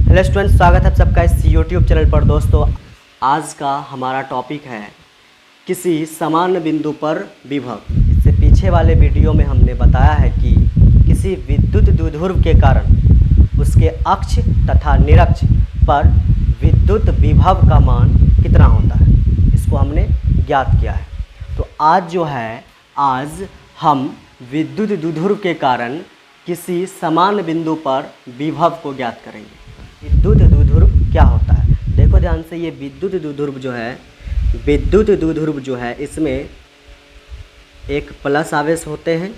Hello students, स्वागत है आप सबका इस यूट्यूब चैनल पर। दोस्तों, आज का हमारा टॉपिक है किसी समान बिंदु पर विभव। इससे पीछे वाले वीडियो में हमने बताया है कि किसी विद्युत द्विध्रुव के कारण उसके अक्ष तथा निरक्ष पर विद्युत विभव का मान कितना होता है, इसको हमने ज्ञात किया है। तो आज हम विद्युत द्विध्रुव के कारण किसी समान बिंदु पर विभव को ज्ञात करेंगे। विद्युत द्विध्रुव क्या होता है, देखो ध्यान से। ये विद्युत द्विध्रुव जो है इसमें एक प्लस आवेश होते हैं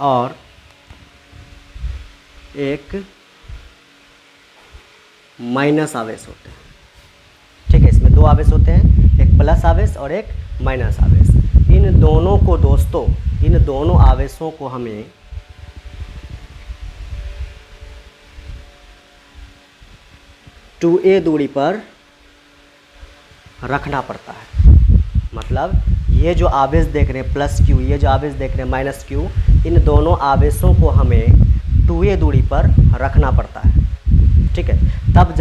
और एक माइनस आवेश होते हैं। ठीक है, इसमें दो आवेश होते हैं, एक प्लस आवेश और एक माइनस आवेश। इन दोनों आवेशों को हमें टू ए दूरी पर रखना पड़ता है। मतलब ये जो आवेश देख रहे हैं प्लस क्यू, ये जो आवेश देख रहे हैं माइनस क्यू, इन दोनों आवेशों को हमें टू ए दूरी पर रखना पड़ता है। ठीक है, तब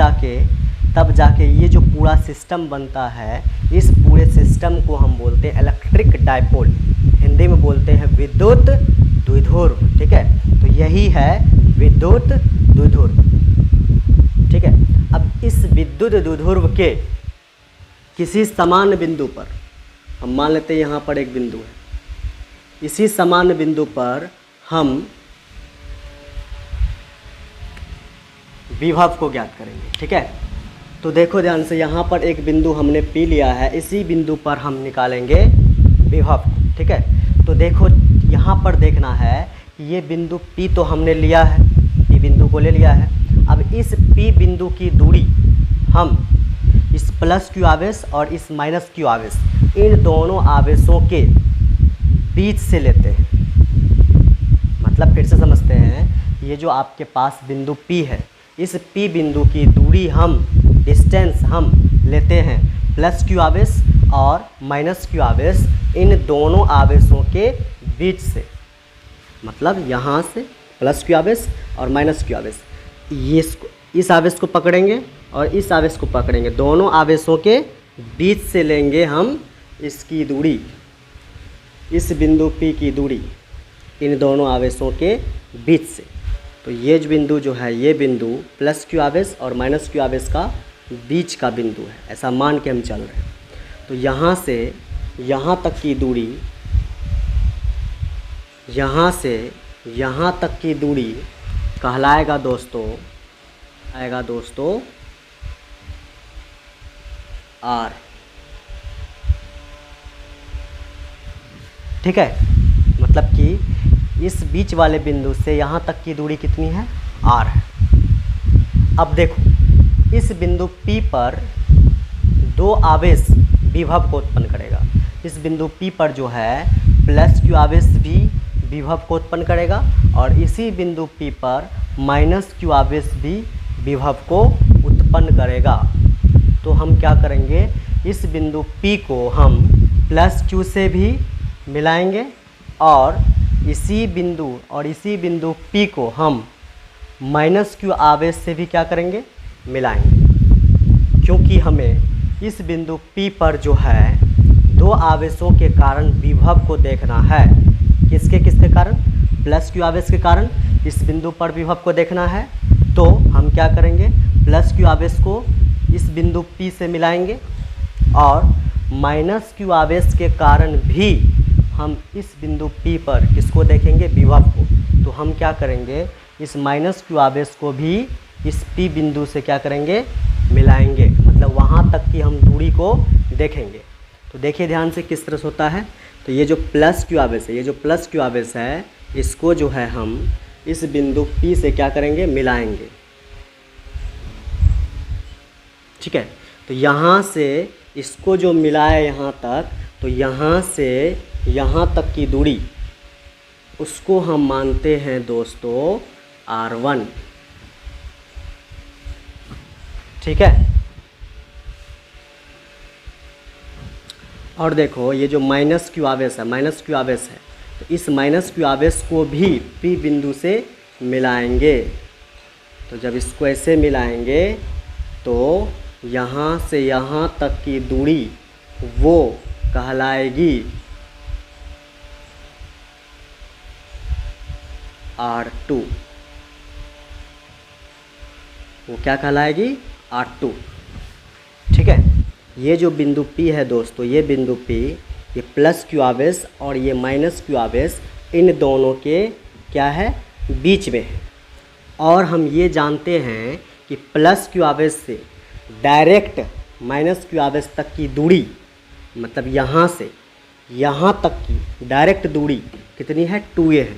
जाके ये जो पूरा सिस्टम बनता है, इस पूरे सिस्टम को हम बोलते हैं इलेक्ट्रिक डायपोल, हिंदी में बोलते हैं विद्युत द्विध्रुव। ठीक है, तो यही है विद्युत द्विध्रुव। ठीक है, अब इस विद्युत द्विध्रुव के किसी समान बिंदु पर, हम मान लेते हैं यहाँ पर एक बिंदु है, इसी समान बिंदु पर हम विभव को ज्ञात करेंगे। ठीक है, तो देखो ध्यान से, यहाँ पर एक बिंदु हमने पी लिया है, इसी बिंदु पर हम निकालेंगे विभव। ठीक है, तो देखो यहाँ पर देखना है कि ये बिंदु पी तो हमने लिया है, पी बिंदु को ले लिया है। अब इस पी बिंदु की दूरी हम इस प्लस क्यू आवेश और इस माइनस क्यू आवेश, इन दोनों आवेशों के बीच से लेते हैं। मतलब फिर से समझते हैं, ये जो आपके पास बिंदु पी है, इस पी बिंदु की दूरी डिस्टेंस हम लेते हैं प्लस क्यू आवेश और माइनस क्यू आवेश, इन दोनों आवेशों के बीच से। मतलब यहाँ से प्लस क्यू आवेश और माइनस क्यू आवेश, ये इस आवेश को पकड़ेंगे और इस आवेश को पकड़ेंगे, दोनों आवेशों के बीच से लेंगे हम इसकी दूरी, इस बिंदु P की दूरी इन दोनों आवेशों के बीच से। तो ये जो बिंदु जो है, ये बिंदु प्लस क्यू आवेश और माइनस क्यू आवेश का बीच का बिंदु है, ऐसा मान के हम चल रहे हैं। तो यहाँ से यहाँ तक की दूरी, यहाँ से यहाँ तक की दूरी कहलाएगा दोस्तों R। ठीक है, मतलब कि इस बीच वाले बिंदु से यहाँ तक की दूरी कितनी है, R है। अब देखो, इस बिंदु P पर दो आवेश विभव को उत्पन्न करेगा। इस बिंदु P पर जो है प्लस क्यू आवेश भी विभव को उत्पन्न करेगा और इसी बिंदु P पर माइनस क्यू आवेश भी विभव को उत्पन्न करेगा। तो हम क्या करेंगे, इस बिंदु P को हम प्लस क्यू से भी मिलाएंगे और इसी बिंदु P को हम माइनस क्यू आवेश से भी क्या करेंगे, मिलाएंगे। क्योंकि हमें इस बिंदु P पर जो है दो आवेशों के कारण विभव को देखना है। किसके कारण, प्लस क्यू आवेश के कारण इस बिंदु पर विभव को देखना है। तो हम क्या करेंगे, प्लस क्यू आवेश को इस बिंदु P से मिलाएंगे और माइनस क्यू आवेश के कारण भी हम इस बिंदु P पर किसको देखेंगे, विभव को। तो हम क्या करेंगे, इस माइनस क्यू आवेश को भी इस P बिंदु से क्या करेंगे, मिलाएंगे। मतलब वहाँ तक की हम दूरी को देखेंगे। तो देखिए ध्यान से किस तरह से होता है। तो ये जो प्लस क्यू आवेश है, इसको जो है हम इस बिंदु P से क्या करेंगे, मिलाएंगे। ठीक है, तो यहाँ से इसको जो मिलाए यहाँ तक, तो यहाँ से यहाँ तक की दूरी, उसको हम मानते हैं दोस्तों R1। ठीक है, और देखो ये जो माइनस क्यू आवेश है, तो इस माइनस क्यू आवेश को भी P बिंदु से मिलाएंगे। तो जब इसको ऐसे मिलाएंगे तो यहाँ से यहाँ तक की दूरी वो कहलाएगी R2। वो क्या कहलाएगी? R2। ठीक है। ये जो बिंदु P है दोस्तों, ये बिंदु P, ये प्लस Q आवेश और ये माइनस Q आवेश इन दोनों के क्या है? बीच में है। और हम ये जानते हैं कि प्लस Q आवेश से डायरेक्ट माइनस Q आवेश तक की दूरी, मतलब यहाँ से यहाँ तक की डायरेक्ट दूरी कितनी है? 2a है।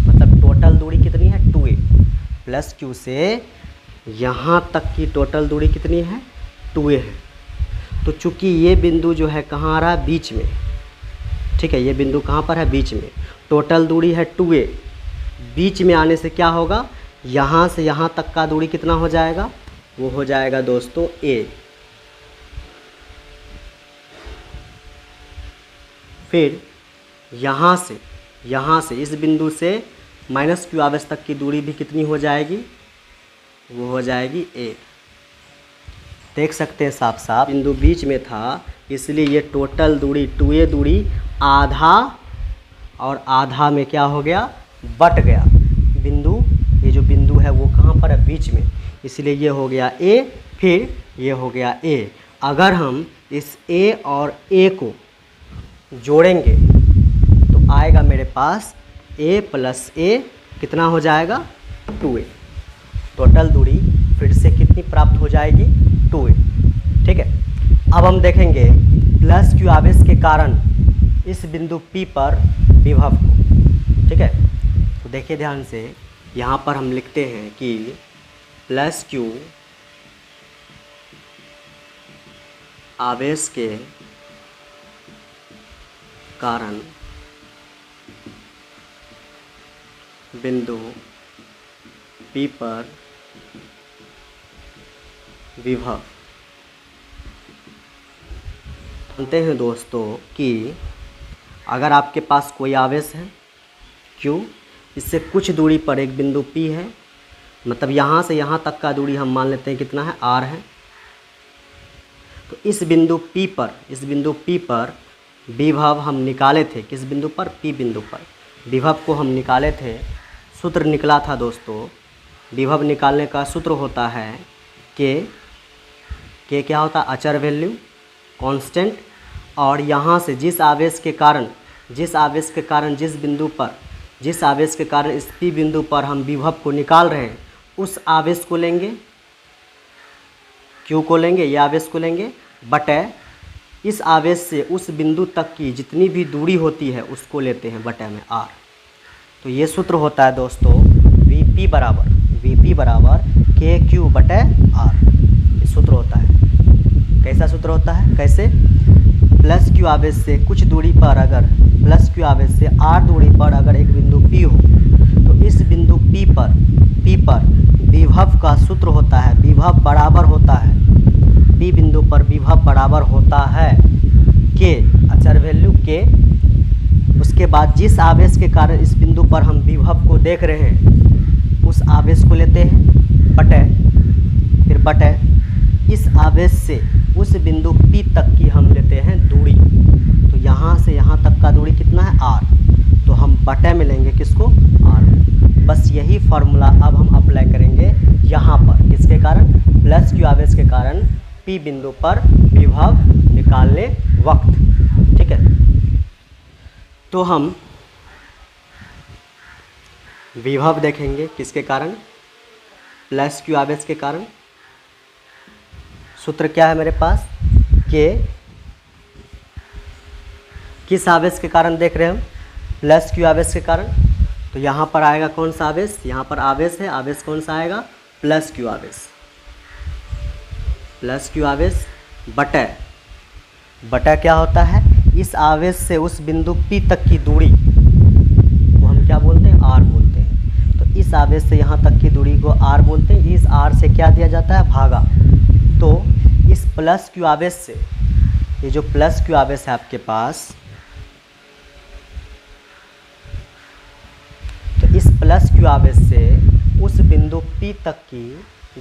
मतलब टोटल दूरी कितनी है? 2a। प्लस Q से यहाँ तक की टोटल दूरी कितनी है? 2a है। तो चूँकि ये बिंदु जो है कहाँ आ रहा है? बीच में। ठीक है, ये बिंदु कहाँ पर है? बीच में। टोटल दूरी है 2a। बीच में आने से क्या होगा? यहाँ से यहाँ तक का दूरी कितना हो जाएगा? वो हो जाएगा दोस्तों a। फिर यहाँ से इस बिंदु से माइनस Q आवेश तक की दूरी भी कितनी हो जाएगी? वो हो जाएगी a। देख सकते हैं साफ साफ बिंदु बीच में था, इसलिए ये टोटल दूरी 2a दूरी आधा और आधा में क्या हो गया? बट गया। बिंदु, ये जो बिंदु है वो कहाँ पर है? बीच में, इसलिए ये हो गया a, फिर ये हो गया a। अगर हम इस a और a को जोड़ेंगे तो आएगा मेरे पास a प्लस a कितना हो जाएगा? 2a। टोटल दूरी फिर से कितनी प्राप्त हो जाएगी? 2a। ठीक है। अब हम देखेंगे प्लस Q आवेश के कारण इस बिंदु P पर विभव को। ठीक है, तो देखिए ध्यान से, यहाँ पर हम लिखते हैं कि प्लस Q आवेश के कारण बिंदु P पर विभव। जानते हैं दोस्तों कि अगर आपके पास कोई आवेश है Q, इससे कुछ दूरी पर एक बिंदु P है, मतलब यहाँ से यहाँ तक का दूरी हम मान लेते हैं कितना है? R है। तो इस बिंदु P पर विभव हम निकाले थे। किस बिंदु पर? P बिंदु पर विभव को हम निकाले थे। सूत्र निकला था दोस्तों। विभव निकालने का सूत्र होता है के क्या होता है? अचर वैल्यू, कांस्टेंट। और यहाँ से जिस आवेश के कारण जिस आवेश के कारण इस P बिंदु पर हम विभव को निकाल रहे हैं, उस आवेश को लेंगे, Q को लेंगे, ये आवेश को लेंगे, बटे इस आवेश से उस बिंदु तक की जितनी भी दूरी होती है उसको लेते हैं बटे में R। तो ये सूत्र होता है दोस्तों Vp बराबर KQ बटे R। ये सूत्र होता है। कैसा सूत्र होता है? कैसे? प्लस Q आवेश से कुछ दूरी पर अगर प्लस Q आवेश से R दूरी पर अगर एक बिंदु P हो, तो इस बिंदु P पर विभव का सूत्र होता है, विभव बराबर होता है, P बिंदु पर विभव बराबर होता है K, अचर वैल्यू K। उसके बाद जिस आवेश के कारण इस बिंदु पर हम विभव को देख रहे हैं, उस आवेश को लेते हैं बटे, फिर बटे इस आवेश से उस बिंदु P तक की हम लेते हैं दूरी। तो यहाँ से यहाँ तक का दूरी कितना है? R। तो हम बटे में लेंगे किसको? R। बस यही फार्मूला अब हम अप्लाई करेंगे यहाँ पर। किसके कारण? प्लस Q आवेश के कारण P बिंदु पर विभव निकालने वक्त। ठीक है, तो हम विभव देखेंगे किसके कारण? प्लस Q आवेश के कारण। सूत्र क्या है मेरे पास? के किस आवेश के कारण देख रहे हैं हम? प्लस Q आवेश के कारण। तो यहाँ पर आएगा कौन सा आवेश? यहाँ पर आवेश है, आवेश कौन सा आएगा? प्लस Q आवेश। प्लस Q आवेश बटा क्या होता है? इस आवेश से उस बिंदु P तक की दूरी को हम क्या बोलते हैं? R बोलते हैं। तो इस आवेश से यहाँ तक की दूरी को R बोलते हैं। इस R से क्या दिया जाता है? भागा। तो इस प्लस Q आवेश से, ये जो प्लस Q आवेश है आपके पास, तो इस प्लस Q आवेश से उस बिंदु P तक की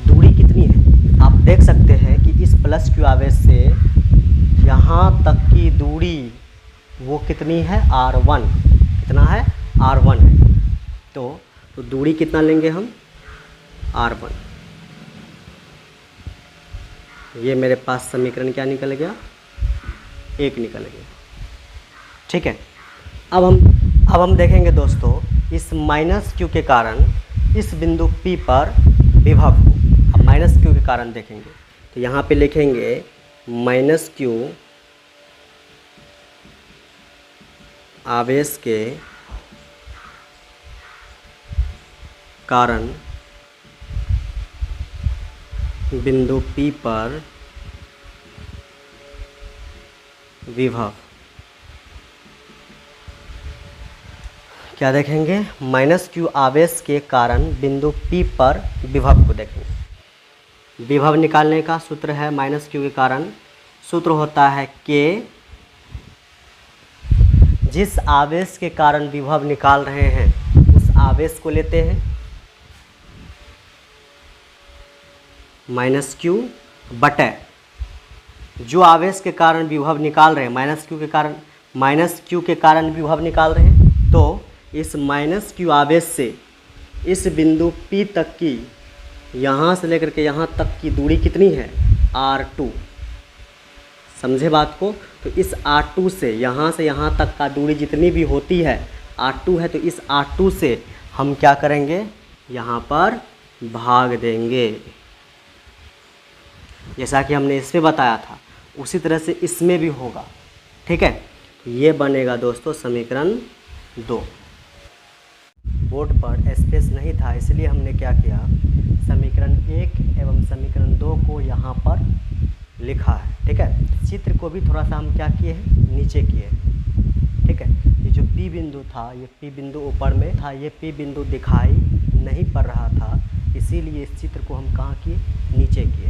दूरी कितनी है। आप देख सकते हैं कि इस प्लस Q आवेश से यहाँ तक की दूरी वो कितनी है, R1। कितना है, R1 है। तो दूरी कितना लेंगे हम, R1। ये मेरे पास समीकरण क्या निकल गया, 1 निकल गया। ठीक है। अब हम देखेंगे दोस्तों इस माइनस Q के कारण इस बिंदु P पर विभव को। अब माइनस Q के कारण देखेंगे तो यहाँ पे लिखेंगे माइनस Q आवेश के कारण बिंदु P पर विभव। क्या देखेंगे, माइनस Q आवेश के कारण बिंदु P पर विभव को देखेंगे। विभव निकालने का सूत्र है माइनस Q के कारण, सूत्र होता है K। जिस आवेश के कारण विभव निकाल रहे हैं उस आवेश को लेते हैं माइनस Q बटे जो आवेश के कारण विभव निकाल रहे हैं माइनस Q के कारण विभव निकाल रहे हैं। तो इस माइनस Q आवेश से इस बिंदु P तक की, यहाँ से लेकर के यहाँ तक की दूरी कितनी है, R2। समझे बात को। तो इस R2 से यहाँ तक का दूरी जितनी भी होती है R2 है, तो इस R2 से हम क्या करेंगे, यहाँ पर भाग देंगे। जैसा कि हमने इसमें बताया था उसी तरह से इसमें भी होगा। ठीक है। ये बनेगा दोस्तों समीकरण 2। बोर्ड पर स्पेस नहीं था इसलिए हमने क्या किया, समीकरण 1 एवं समीकरण 2 को यहाँ पर लिखा है। ठीक है। चित्र को भी थोड़ा सा हम क्या किए हैं, नीचे किए हैं। ठीक है। ये जो P बिंदु था, ये P बिंदु ऊपर में था, ये P बिंदु दिखाई नहीं पड़ रहा था, इसीलिए इस चित्र को हम कहाँ किए, नीचे किए।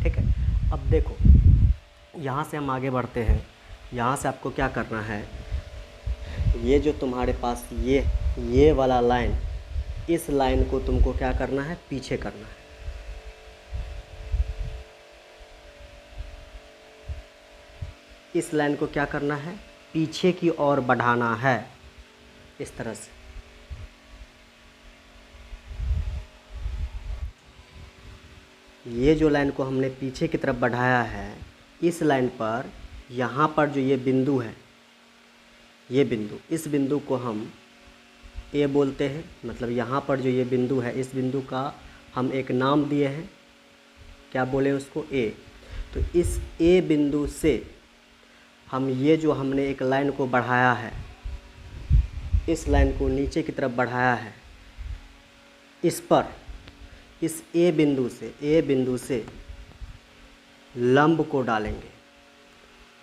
ठीक है। अब देखो यहाँ से हम आगे बढ़ते हैं। यहाँ से आपको क्या करना है, ये जो तुम्हारे पास ये वाला लाइन, इस लाइन को तुमको क्या करना है, पीछे करना है। इस लाइन को क्या करना है, पीछे की ओर बढ़ाना है, इस तरह से। ये जो लाइन को हमने पीछे की तरफ बढ़ाया है, इस लाइन पर यहाँ पर जो ये बिंदु है, ये बिंदु, इस बिंदु को हम A बोलते हैं। मतलब यहाँ पर जो ये बिंदु है, इस बिंदु का हम एक नाम दिए हैं, क्या बोले उसको, A। तो इस A बिंदु से हम ये जो हमने एक लाइन को बढ़ाया है, इस लाइन को नीचे की तरफ बढ़ाया है, इस पर इस A बिंदु से लंब को डालेंगे,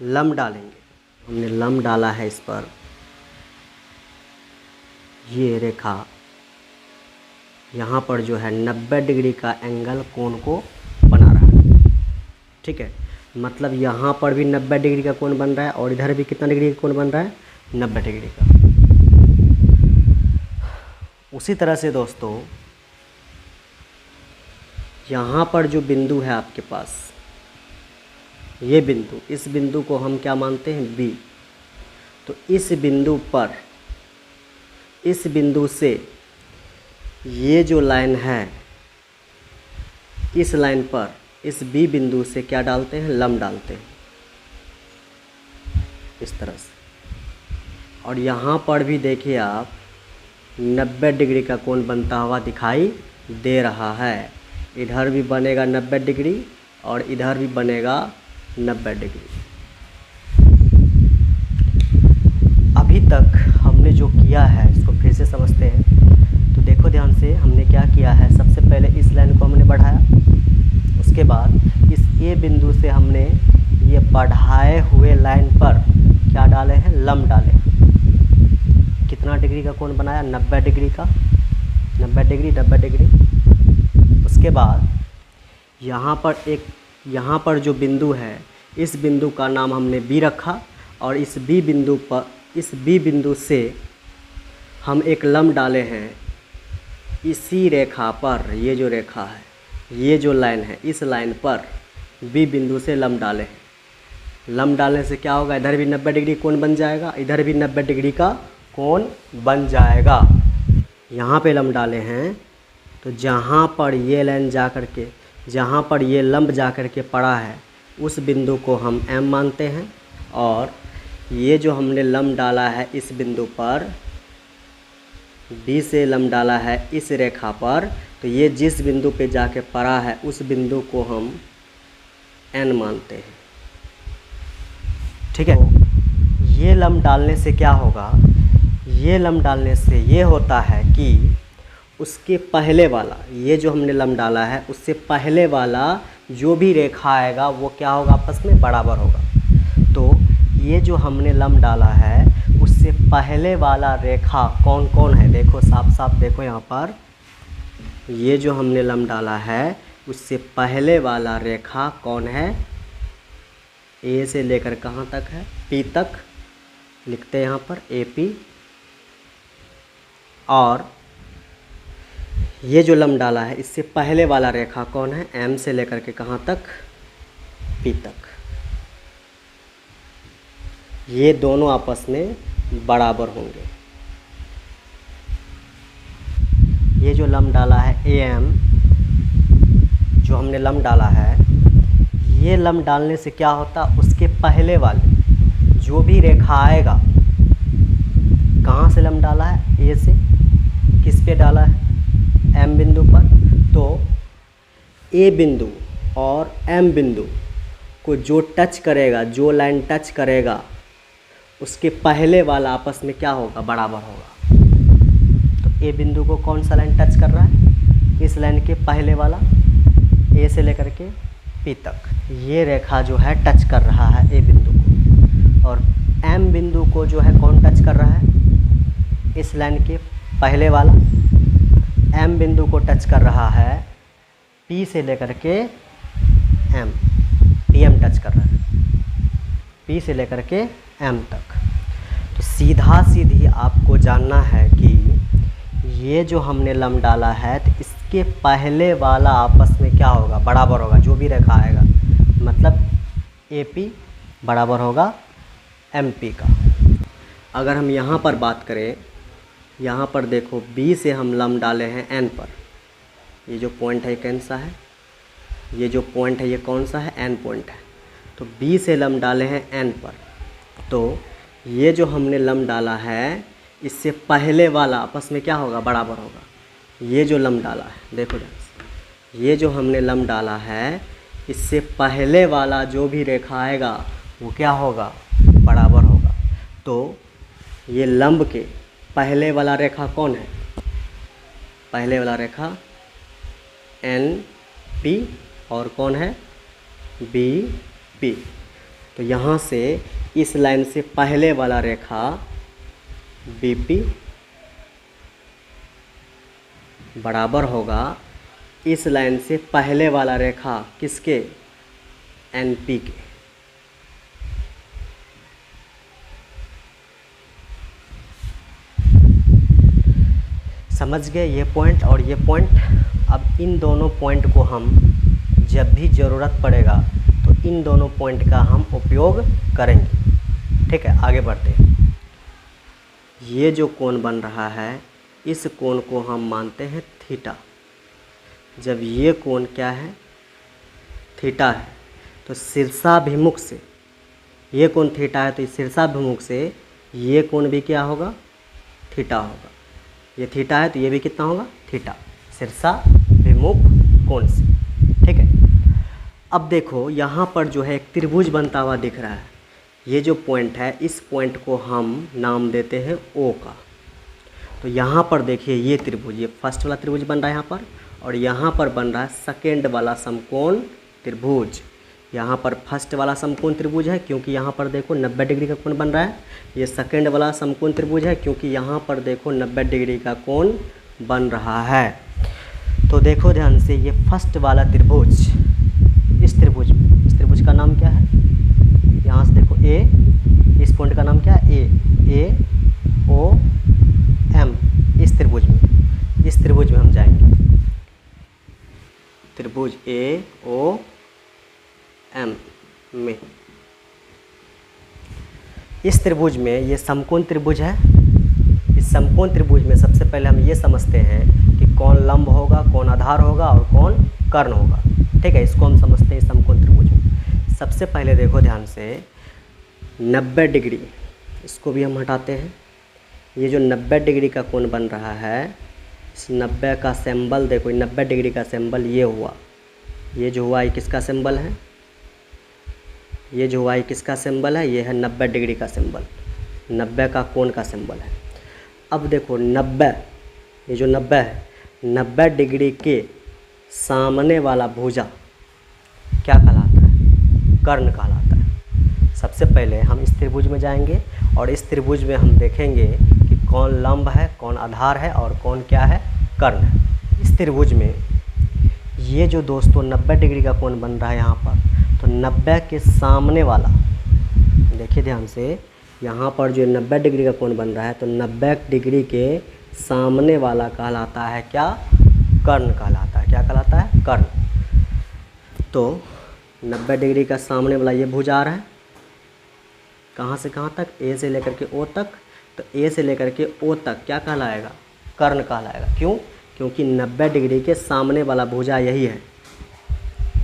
लंब डालेंगे। हमने लंब डाला है इस पर, ये रेखा यहाँ पर जो है 90 डिग्री का एंगल कोण को बना रहा है। ठीक है। मतलब यहाँ पर भी 90 डिग्री का कोण बन रहा है और इधर भी कितना डिग्री का कोण बन रहा है, 90 डिग्री का। उसी तरह से दोस्तों यहाँ पर जो बिंदु है आपके पास, ये बिंदु, इस बिंदु को हम क्या मानते हैं, B। तो इस बिंदु पर, इस बिंदु से ये जो लाइन है, इस लाइन पर इस B बिंदु से क्या डालते हैं, लंब डालते हैं, इस तरह से। और यहाँ पर भी देखिए आप 90 डिग्री का कोण बनता हुआ दिखाई दे रहा है। इधर भी बनेगा 90 डिग्री और इधर भी बनेगा 90 डिग्री। अभी तक हमने जो किया है इसको फिर से समझते हैं। तो देखो ध्यान से, हमने क्या किया है, सबसे पहले इस लाइन को हमने बढ़ाया, उसके बाद इस A बिंदु से हमने ये बढ़ाए हुए लाइन पर क्या डाले हैं, लंब डाले। कितना डिग्री का कोण बनाया, 90 डिग्री का, 90 डिग्री। उसके बाद यहाँ पर जो बिंदु है, इस बिंदु का नाम हमने B रखा और इस B बिंदु से हम एक लंब डाले हैं इसी रेखा पर, ये जो रेखा है, ये जो लाइन है, इस लाइन पर बी बिंदु से लंब डालें। लंब डालने से क्या होगा, इधर भी 90 डिग्री कोण बन जाएगा, इधर भी 90 डिग्री का कोण बन जाएगा। यहाँ पे लंब डाले हैं तो जहाँ पर ये लाइन जा कर के, जहाँ पर ये लंब जा कर के पड़ा है उस बिंदु को हम M मानते हैं, और ये जो हमने लंब डाला है इस बिंदु पर, B से लंब डाला है इस रेखा पर, तो ये जिस बिंदु पे जाके पड़ा है उस बिंदु को हम N मानते हैं। ठीक है, ये लंब डालने से क्या होगा, ये लंब डालने से ये होता है कि उसके पहले वाला, ये जो हमने लंब डाला है उससे पहले वाला जो भी रेखा आएगा वो क्या होगा, आपस में बराबर होगा। तो ये जो हमने लंब डाला है उससे पहले वाला रेखा कौन कौन है, देखो साफ साफ देखो यहाँ पर, ये जो हमने लंब डाला है उससे पहले वाला रेखा कौन है, ए से लेकर कहाँ तक है, पी तक लिखते हैं यहाँ पर AP। और ये जो लंब डाला है इससे पहले वाला रेखा कौन है, M से लेकर के कहाँ तक, P तक। ये दोनों आपस में बराबर होंगे। ये जो लंब डाला है AM, जो हमने लंब डाला है, ये लंब डालने से क्या होता, उसके पहले वाले जो भी रेखा आएगा, कहाँ से लंब डाला है, A से, किस पे डाला है, M बिंदु पर, तो A बिंदु और M बिंदु को जो टच करेगा, जो लाइन टच करेगा, उसके पहले वाला आपस में क्या होगा, बराबर होगा। तो A बिंदु को कौन सा लाइन टच कर रहा है, इस लाइन के पहले वाला, A से लेकर के P तक, ये रेखा जो है टच कर रहा है A बिंदु को, और M बिंदु को जो है कौन टच कर रहा है, इस लाइन के पहले वाला, M बिंदु को टच कर रहा है P से लेकर के M, PM टच कर रहा है P से लेकर के M तक। तो सीधा सीधी आपको जानना है कि ये जो हमने लंब डाला है तो इसके पहले वाला आपस में क्या होगा, बराबर होगा, जो भी रेखा आएगा, मतलब AP बराबर होगा MP का। अगर हम यहाँ पर बात करें, यहाँ पर देखो B से हम लंब डाले हैं N पर, ये जो पॉइंट है ये कौन सा है, ये जो पॉइंट है ये कौन सा है, N पॉइंट है। तो B से लंब डाले हैं N पर, तो ये जो हमने लंब डाला है इससे पहले वाला आपस में क्या होगा, बराबर होगा। ये जो लंब डाला है, देखो ध्यान, ये जो हमने लंब डाला है इससे पहले वाला जो भी रेखा आएगा वो क्या होगा, बराबर होगा। तो ये लंब के पहले वाला रेखा कौन है, पहले वाला रेखा NP, और कौन है, BP। तो यहाँ से इस लाइन से पहले वाला रेखा BP बराबर होगा इस लाइन से पहले वाला रेखा किसके, NP के। समझ गए ये पॉइंट और ये पॉइंट। अब इन दोनों पॉइंट को हम जब भी ज़रूरत पड़ेगा तो इन दोनों पॉइंट का हम उपयोग करेंगे। ठीक है, आगे बढ़ते हैं। ये जो कोण बन रहा है इस कोण को हम मानते हैं थीटा। जब ये कोण क्या है, थीटा है, तो शीर्षाभिमुख से, ये कोण थीटा है तो शीर्षाभिमुख से ये कोण भी क्या होगा, थीटा होगा। ये थीटा है तो ये भी कितना होगा, थीटा, शीर्षाभिमुख कोण से। ठीक है, अब देखो यहाँ पर जो है एक त्रिभुज बनता हुआ दिख रहा है। ये जो पॉइंट है इस पॉइंट को हम नाम देते हैं O का। तो यहाँ पर देखिए ये त्रिभुज, ये फर्स्ट वाला त्रिभुज बन रहा है यहाँ पर, और यहाँ पर बन रहा है सेकेंड वाला समकोण त्रिभुज। यहाँ पर फर्स्ट वाला समकोण त्रिभुज है क्योंकि यहाँ पर देखो 90 डिग्री का कोण बन रहा है। ये सेकेंड वाला समकोण त्रिभुज है क्योंकि यहाँ पर देखो 90 डिग्री का कोण बन रहा है। तो देखो ध्यान से, ये फर्स्ट वाला त्रिभुज, इस त्रिभुज का नाम क्या है, यहाँ से देखो A, इस पॉइंट का नाम क्या है A, O M। इस त्रिभुज में इस त्रिभुज में हम जाएंगे, त्रिभुज AOM में। इस त्रिभुज में ये समकोण त्रिभुज है। इस समकोण त्रिभुज में सबसे पहले हम ये समझते हैं कि कौन लंब होगा, कौन आधार होगा और कौन कर्ण होगा। ठीक है, इसको हम समझते हैं समकोण त्रिभुज में। सबसे पहले देखो ध्यान से, 90 डिग्री, इसको भी हम हटाते हैं। ये जो 90 डिग्री का कोण बन रहा है, इस 90 का सिंबल देखो, 90 डिग्री का सिंबल ये हुआ। ये जो हुआ ये किसका सिंबल है? ये जो हुआ ये किसका सिंबल है? ये है 90 डिग्री का सिंबल, 90 का कोण का सिंबल है। अब देखो 90, ये जो 90 है, 90 डिग्री के सामने वाला भुजा क्या कहलाता है? कर्ण कहलाता है। सबसे पहले हम इस त्रिभुज में जाएंगे और इस त्रिभुज में हम देखेंगे कि कौन लंब है, कौन आधार है और कौन क्या है? कर्ण है। इस त्रिभुज में ये जो दोस्तों 90 डिग्री का कोण बन रहा है यहाँ पर, तो 90 के सामने वाला, देखिए ध्यान से, यहाँ पर जो 90 डिग्री का कोण बन रहा है, तो 90 डिग्री के सामने वाला कहलाता है क्या? कर्ण कहलाता है। क्या कहलाता है? कर्ण। तो 90 डिग्री का सामने वाला ये भुजा आ रहा है, कहाँ से कहाँ तक? ए से लेकर के ओ तक। तो ए से लेकर के ओ तक क्या कहलाएगा? कर्ण कहलाएगा। क्यों? क्योंकि 90 डिग्री के सामने वाला भुजा यही है।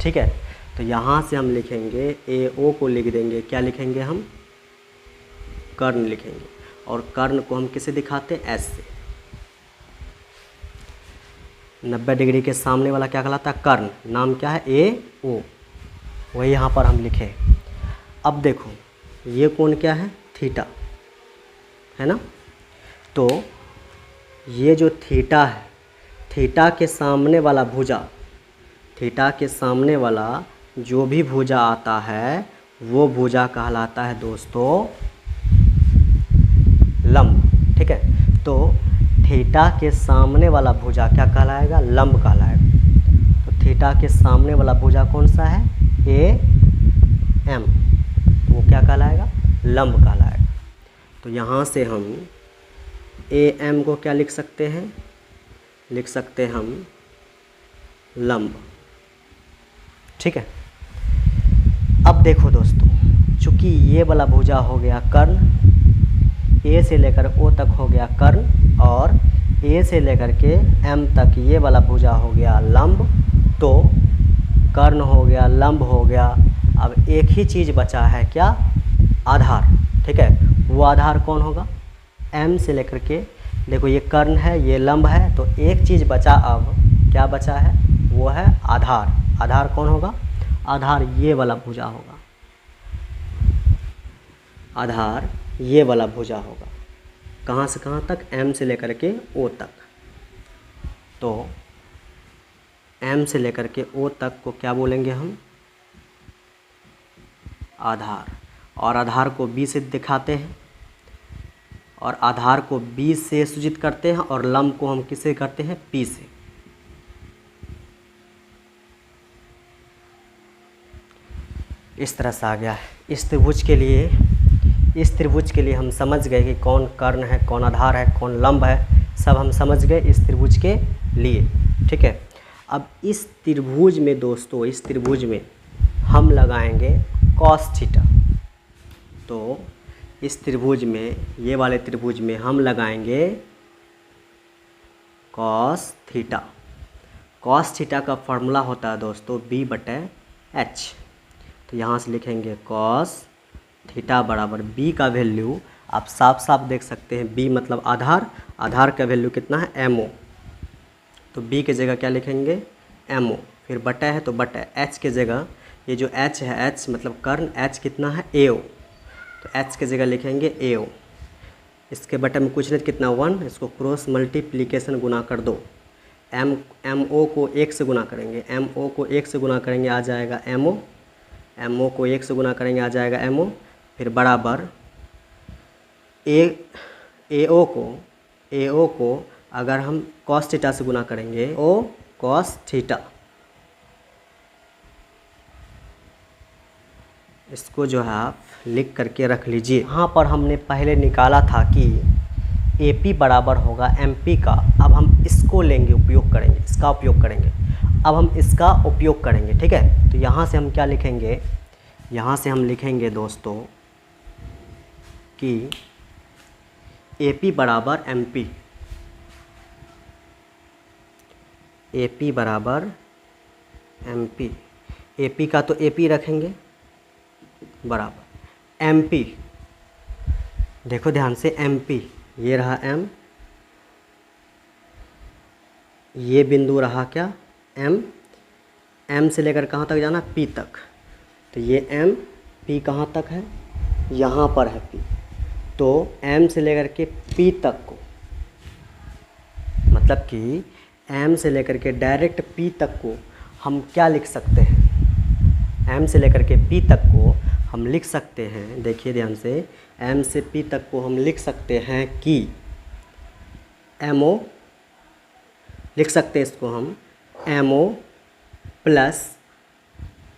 ठीक है, तो यहाँ से हम लिखेंगे AO को लिख देंगे, क्या लिखेंगे हम? कर्ण लिखेंगे। और कर्ण को हम किसे दिखाते हैं? S से। 90 डिग्री के सामने वाला क्या कहलाता है? कर्ण। नाम क्या है? AO। वही यहाँ पर हम लिखे। अब देखो ये कोण क्या है? थीटा, है ना? तो ये जो थीटा है, थीटा के सामने वाला भुजा, थीटा के सामने वाला जो भी भुजा आता है वो भुजा कहलाता है दोस्तों लंब। ठीक है, तो थीटा के सामने वाला भुजा क्या कहलाएगा? लंब कहलाएगा। तो थीटा के सामने वाला भुजा कौन सा है? AM। तो वो क्या कहलाएगा? लंब कहलाएगा। तो यहाँ से हम AM को क्या लिख सकते हैं? लिख सकते हैं हम लंब। ठीक है, अब देखो दोस्तों, चूँकि ये वाला भुजा हो गया कर्ण, ए से लेकर ओ तक हो गया कर्ण, और ए से लेकर के M तक ये वाला भुजा हो गया लंब। तो कर्ण हो गया, लंब हो गया। अब एक ही चीज़ बचा है, क्या? आधार। ठीक है, वो आधार कौन होगा? M से लेकर के, देखो ये कर्ण है, ये लंब है, तो एक चीज़ बचा। अब क्या बचा है? वो है आधार। आधार कौन होगा? आधार ये वाला भुजा होगा। आधार ये वाला भुजा होगा। कहाँ से कहाँ तक? M से लेकर के O तक। तो M से लेकर के O तक को क्या बोलेंगे हम? आधार। और आधार को B से दिखाते हैं, और आधार को B से सूचित करते हैं, और लंब को हम किससे करते हैं? P से। इस तरह से आ गया है। इस त्रिभुज के लिए हम समझ गए कि कौन कर्ण है, कौन आधार है, कौन लंब है, सब हम समझ गए इस त्रिभुज के लिए। ठीक है, अब इस त्रिभुज में दोस्तों, इस त्रिभुज में हम लगाएंगे cos थीटा। तो इस त्रिभुज में, ये वाले त्रिभुज में हम लगाएंगे cos थीटा। cos थीटा का फॉर्मूला होता है दोस्तों B/H। तो यहाँ से लिखेंगे cos थीटा बराबर B का वैल्यू आप साफ साफ देख सकते हैं। B मतलब आधार, आधार का वैल्यू कितना है? MO। तो B के जगह क्या लिखेंगे? MO। फिर बटा है तो बटा, H के जगह, ये जो H है, H मतलब कर्ण, H कितना है? AO। तो H के जगह लिखेंगे AO। इसके बटे में कुछ नहीं, कितना? 1। इसको क्रॉस मल्टीप्लिकेशन गुना कर दो। MO को 1 से गुना करेंगे, MO को 1 से गुना करेंगे, आ जाएगा MO। MO को 1 से गुना करेंगे, आ जाएगा MO। फिर बराबर AO को अगर हम cos थीटा से गुना करेंगे, O cos थीटा। इसको जो है आप लिख करके रख लीजिए। यहाँ पर हमने पहले निकाला था कि ए पी बराबर होगा एम पी का। अब हम इसको लेंगे, उपयोग करेंगे, इसका उपयोग करेंगे। अब हम इसका उपयोग करेंगे, ठीक है। तो यहाँ से हम क्या लिखेंगे, यहाँ से हम लिखेंगे दोस्तों कि ए पी बराबर एम पी, ए पी बराबर एम पी, ए पी का तो ए पी रखेंगे बराबर एम पी। देखो ध्यान से, एम पी ये रहा एम, ये बिंदु रहा क्या एम, एम से लेकर कहाँ तक जाना, पी तक। तो ये एम, पी कहाँ तक है, यहाँ पर है पी। तो एम से लेकर के पी तक को, मतलब कि एम से लेकर के डायरेक्ट पी तक को हम क्या लिख सकते हैं, एम से लेकर के पी तक को हम लिख सकते हैं, देखिए ध्यान से, एम से पी तक को हम लिख सकते हैं कि एम ओ, लिख सकते हैं इसको हम M O plus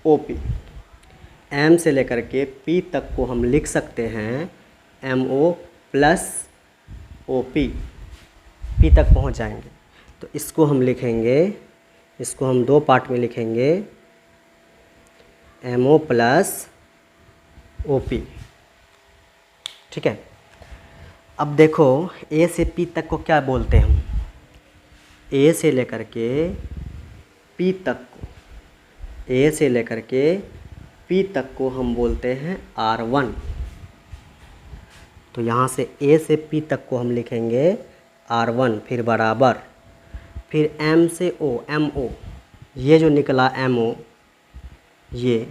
O P. M से लेकर के पी तक को हम लिख सकते हैं M O plus O P, P तक पहुंच जाएंगे। तो इसको हम लिखेंगे, इसको हम दो पार्ट में लिखेंगे, M O plus O P, ठीक है। अब देखो ए से पी तक को क्या बोलते हैं हम, ए से लेकर के पी तक को, ए से लेकर के पी तक को हम बोलते हैं R1। तो यहाँ से ए से पी तक को हम लिखेंगे R1, फिर बराबर, फिर एम से ओ, एम ओ, ये जो निकला एम ओ, ये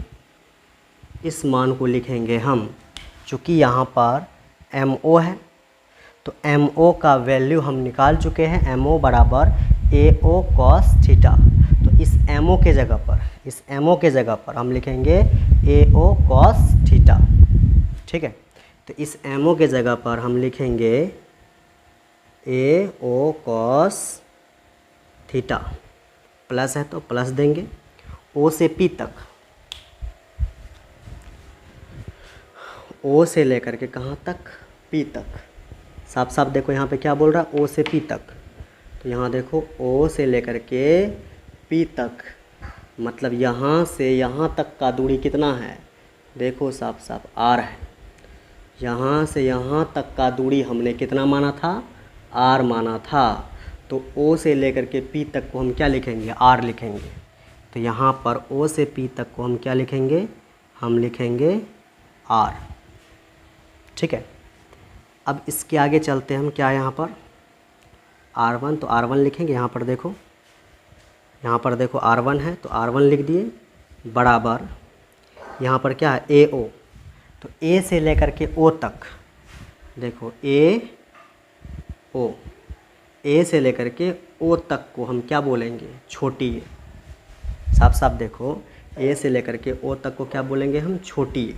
इस मान को लिखेंगे हम, चूँकि यहाँ पर एम ओ है तो एम ओ का वैल्यू हम निकाल चुके हैं, एम ओ बराबर ए ओ कॉस थीटा। तो इस एम ओ के जगह पर, इस एम ओ के जगह पर हम लिखेंगे ए ओ कॉस थीटा, ठीक है। तो इस एम ओ के जगह पर हम लिखेंगे ए ओ कॉस थीटा, प्लस है तो प्लस देंगे, ओ से पी तक, ओ से लेकर के कहाँ तक, पी तक। साफ साफ देखो यहाँ पे क्या बोल रहा है, ओ से पी तक। तो यहाँ देखो ओ से लेकर के पी तक, मतलब यहाँ से यहाँ तक का दूरी कितना है, देखो साफ साफ आर है। यहाँ से यहाँ तक का दूरी हमने कितना माना था, आर माना था। तो ओ से लेकर के पी तक को हम क्या लिखेंगे, आर लिखेंगे। तो यहाँ पर ओ से पी तक को हम क्या लिखेंगे, हम लिखेंगे आर, ठीक है। अब इसके आगे चलते हम, क्या यहाँ पर R1, तो R1 लिखेंगे। यहाँ पर देखो, यहाँ पर देखो R1 है तो R1 लिख दिए, बराबर यहाँ पर क्या है AO। तो A से लेकर के O तक, देखो AO, A से लेकर के O तक को हम क्या बोलेंगे, छोटी ए। साफ साफ देखो, A से लेकर के O तक को क्या बोलेंगे हम, छोटी ए।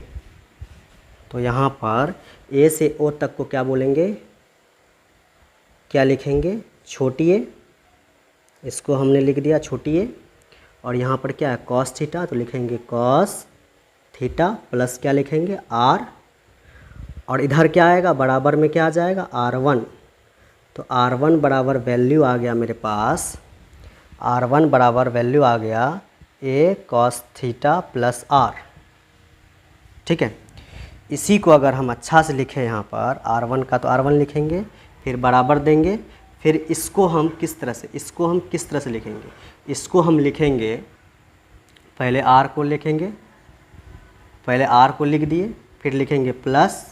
तो यहाँ पर A से O तक को क्या बोलेंगे, क्या लिखेंगे, छोटी ए। इसको हमने लिख दिया छोटी ए। और यहाँ पर क्या है, कॉस थीटा, तो लिखेंगे कॉस थीटा प्लस क्या लिखेंगे, आर। और इधर क्या आएगा, बराबर में क्या आ जाएगा, R1। तो R1 बराबर वैल्यू आ गया मेरे पास, R1 बराबर वैल्यू आ गया ए कॉस थीटा प्लस आर, ठीक है। इसी को अगर हम अच्छा से लिखें, यहाँ पर R1 का तो R1 लिखेंगे, फिर बराबर देंगे, फिर इसको हम किस तरह से, इसको हम किस तरह से लिखेंगे, इसको हम लिखेंगे, पहले R को लिखेंगे, पहले R को लिख दिए, फिर लिखेंगे प्लस,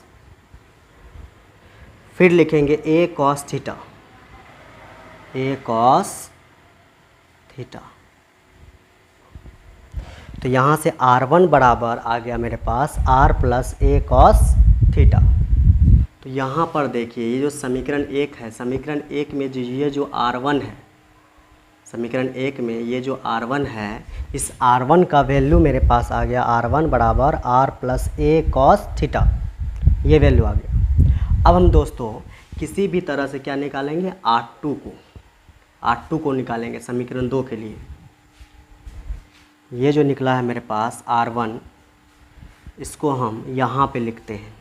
फिर लिखेंगे ए cos theta, a cos theta. तो यहाँ से R1 बराबर आ गया मेरे पास R plus a cos theta. तो यहाँ पर देखिए, ये जो समीकरण 1 है, समीकरण 1 में ये जो R1 है, समीकरण 1 में ये जो R1 है, इस R1 का वैल्यू मेरे पास आ गया, R1 बराबर R plus a cos theta, ये वैल्यू आ गया। अब हम दोस्तों किसी भी तरह से क्या निकालेंगे, R2 को निकालेंगे समीकरण 2 के लिए। ये जो निकला है मेरे पास R1, इसको हम यहाँ पे लिखते हैं,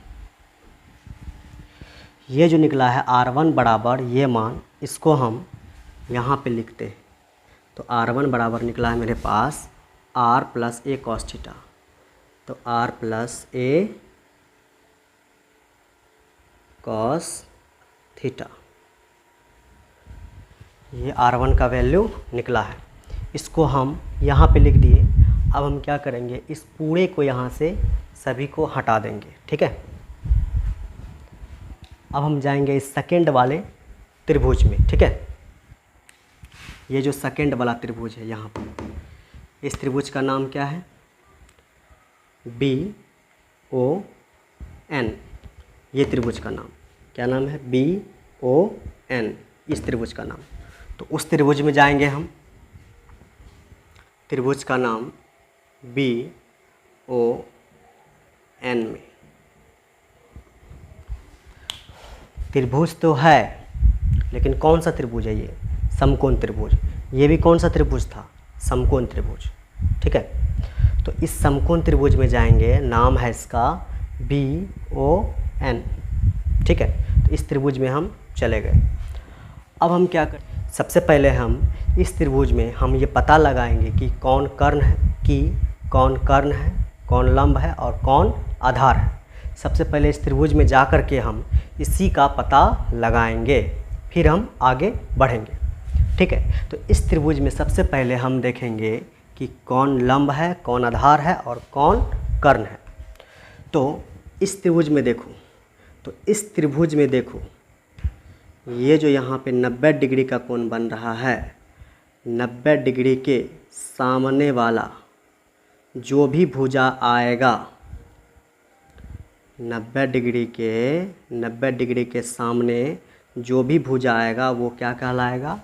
ये जो निकला है R1 बराबर ये मान, इसको हम यहाँ पे लिखते हैं। तो R1 बराबर निकला है मेरे पास R plus a cos theta. तो R plus a cos theta, ये R1 का वैल्यू निकला है। इसको हम यहाँ पे लिख दिए। अब हम क्या करेंगे, इस पूरे को यहाँ से सभी को हटा देंगे, ठीक है। अब हम जाएंगे इस सेकंड वाले त्रिभुज में, ठीक है। ये जो सेकंड वाला त्रिभुज है यहाँ पर, इस त्रिभुज का नाम क्या है, BON। ये त्रिभुज का नाम क्या नाम है, BON, इस त्रिभुज का नाम। तो उस त्रिभुज में जाएंगे हम। त्रिभुज का नाम BON में। त्रिभुज तो है, लेकिन कौन सा त्रिभुज है ये, समकोण त्रिभुज। ये भी कौन सा त्रिभुज था, समकोण त्रिभुज, ठीक है। तो इस समकोण त्रिभुज में जाएंगे, नाम है इसका BON, ठीक है। तो इस त्रिभुज में हम चले गए। अब हम क्या करें, सबसे पहले हम इस त्रिभुज में हम ये पता लगाएंगे कि कौन कर्ण है, कौन लंब है और कौन आधार है। सबसे पहले इस त्रिभुज में जा कर के हम इसी का पता लगाएंगे, फिर हम आगे बढ़ेंगे, ठीक है। तो इस त्रिभुज में सबसे पहले हम देखेंगे कि कौन लंब है, कौन आधार है और कौन कर्ण है। तो इस त्रिभुज में देखो, ये जो यहाँ पे 90 डिग्री का कोण बन रहा है, 90 डिग्री के सामने वाला जो भी भुजा आएगा, 90 डिग्री के सामने जो भी भुजा आएगा वो क्या कहलाएगा,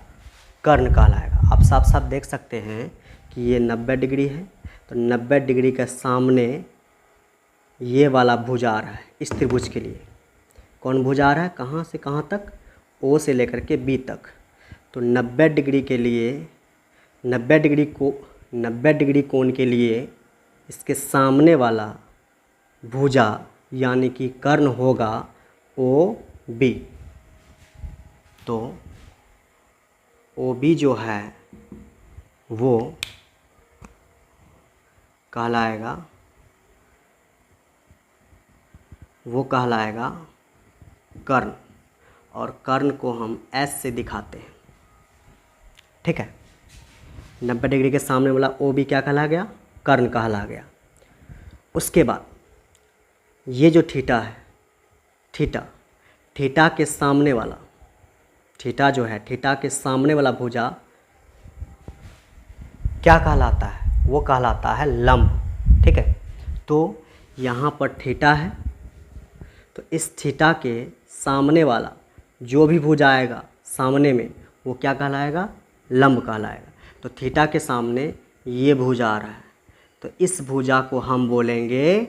कर्ण कहलाएगा। आप साफ साफ देख सकते हैं कि ये 90 डिग्री है, तो 90 डिग्री के सामने ये वाला भुजा आ रहा है। इस त्रिभुज के लिए कौन भुजा आ रहा है, कहाँ से कहाँ तक, O से लेकर के B तक। तो 90 डिग्री के लिए 90 डिग्री कोण के लिए इसके सामने वाला भुजा यानी कि कर्ण होगा OB। तो OB जो है वो कहलाएगा कर्ण, और कर्ण को हम S से दिखाते हैं, ठीक है। 90 डिग्री के सामने वाला OB क्या कहला गया, कर्ण कहला गया। उसके बाद ये जो थीटा है, थीटा के सामने वाला, थीटा जो है, थीटा के सामने वाला भुजा क्या कहलाता है, वो कहलाता है लंब, ठीक है। तो यहाँ पर थीटा है, तो इस थीटा के सामने वाला जो भी भुजा आएगा सामने में वो क्या कहलाएगा, लंब कहलाएगा। तो थीटा के सामने ये भुजा आ रहा है, तो इस भुजा को हम बोलेंगे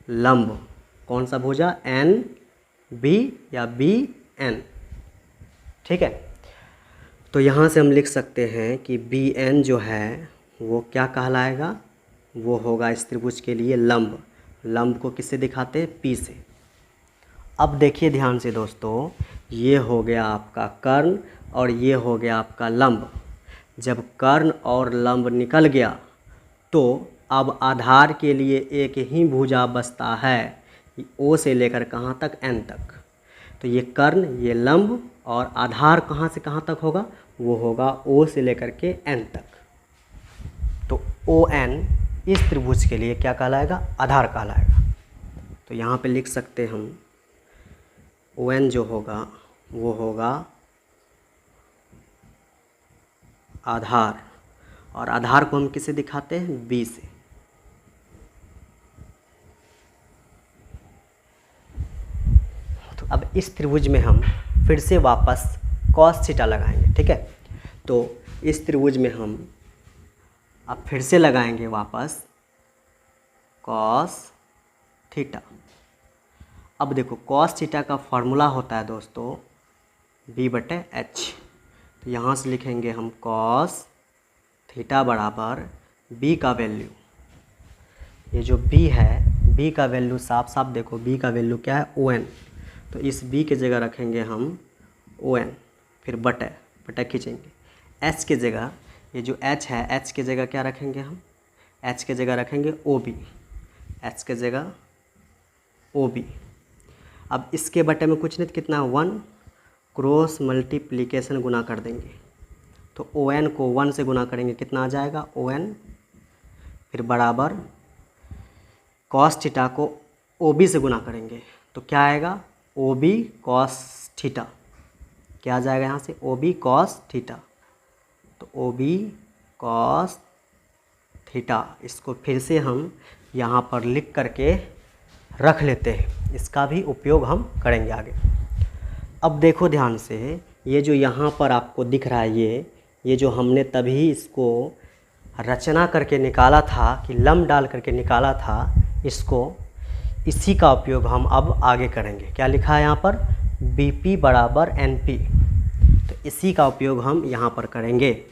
लंब। कौन सा भुजा, NB या BN, ठीक है। तो यहाँ से हम लिख सकते हैं कि BN जो है वो क्या कहलाएगा, वो होगा इस त्रिभुज के लिए लंब। लंब को किससे दिखाते हैं, P से। अब देखिए ध्यान से दोस्तों, ये हो गया आपका कर्ण और ये हो गया आपका लंब। जब कर्ण और लंब निकल गया तो अब आधार के लिए एक ही भुजा बचता है, O से लेकर कहाँ तक, N तक। तो ये कर्ण, ये लंब, और आधार कहाँ से कहाँ तक होगा, वो होगा O से लेकर के N तक। तो ON इस त्रिभुज के लिए क्या कहलाएगा, आधार कहलाएगा। तो यहाँ पे लिख सकते हम ON जो होगा वो होगा आधार, और आधार को हम किससे दिखाते हैं, B से। तो अब इस त्रिभुज में हम फिर से वापस cos थीटा लगाएंगे, ठीक है। तो इस त्रिभुज में हम अब फिर से लगाएंगे वापस cos थीटा। अब देखो cos थीटा का फॉर्मूला होता है दोस्तों B/H। तो यहाँ से लिखेंगे हम cos थीटा बराबर B का वैल्यू, ये जो B है, B का वैल्यू साफ साफ देखो, B का वैल्यू क्या है, ON। तो इस बी के जगह रखेंगे हम ओ एन, फिर बटा खींचेंगे। एच के जगह, ये जो एच है, एच के जगह क्या रखेंगे हम, एच के जगह रखेंगे ओ बी, एच के जगह ओ बी। अब इसके बटे में कुछ नहीं, कितना 1, क्रॉस मल्टीप्लिकेशन गुना कर देंगे, तो ओ एन को 1 से गुना करेंगे, कितना आ जाएगा ओ एन, फिर बराबर कॉस थीटा को ओ बी से गुना करेंगे, तो क्या आएगा ओ बी कॉस थीटा। क्या आ जाएगा यहाँ से ओ बी कॉस थीटा, तो ओ बी कॉस थीटा। इसको फिर से हम यहाँ पर लिख करके रख लेते हैं, इसका भी उपयोग हम करेंगे आगे। अब देखो ध्यान से, ये जो यहाँ पर आपको दिख रहा है, ये जो हमने तभी इसको रचना करके निकाला था कि लम डाल करके निकाला था, इसको इसी का उपयोग हम अब आगे करेंगे। क्या लिखा है यहाँ पर, बी पी बराबर एन पी, तो इसी का उपयोग हम यहाँ पर करेंगे।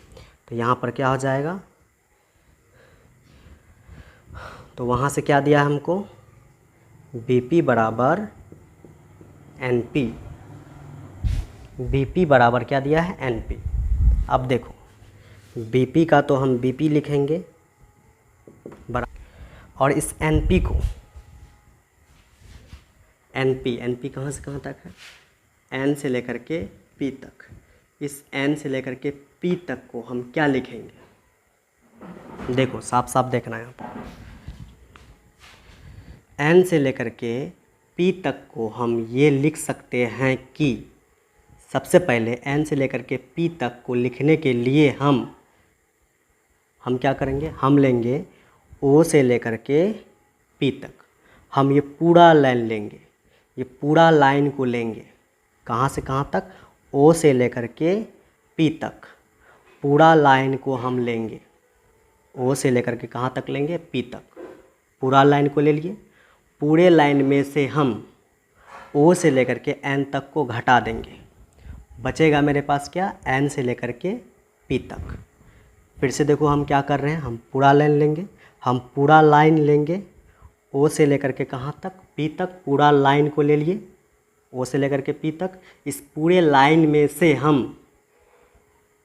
तो यहाँ पर क्या हो जाएगा, तो वहाँ से क्या दिया है हमको, बी पी बराबर एन पी, बी पी बराबर क्या दिया है एन पी। अब देखो बी पी का तो हम बी पी लिखेंगे और इस एन पी को, एन पी कहाँ से कहाँ तक है, एन से लेकर के पी तक, इस एन से लेकर के पी तक को हम क्या लिखेंगे, देखो साफ साफ देखना है यहाँ पर। एन से लेकर के पी तक को हम ये लिख सकते हैं कि सबसे पहले एन से लेकर के पी तक को लिखने के लिए हम क्या करेंगे, हम लेंगे ओ से लेकर के पी तक, हम ये पूरा लाइन लेंगे, ये पूरा लाइन को लेंगे, कहाँ से कहाँ तक, ओ से लेकर के पी तक, पूरा लाइन को हम लेंगे, ओ से लेकर के कहाँ तक लेंगे, पी तक, पूरा लाइन को ले लिए। पूरे लाइन में से हम ओ से लेकर के एन तक को घटा देंगे, बचेगा मेरे पास क्या, एन से लेकर के पी तक। फिर से देखो हम क्या कर रहे हैं, हम पूरा लाइन लेंगे, हम पूरा लाइन लेंगे, ओ से लेकर के कहाँ तक, पी तक, पूरा लाइन को ले लिए, ओ से लेकर के पी तक। इस पूरे लाइन में से हम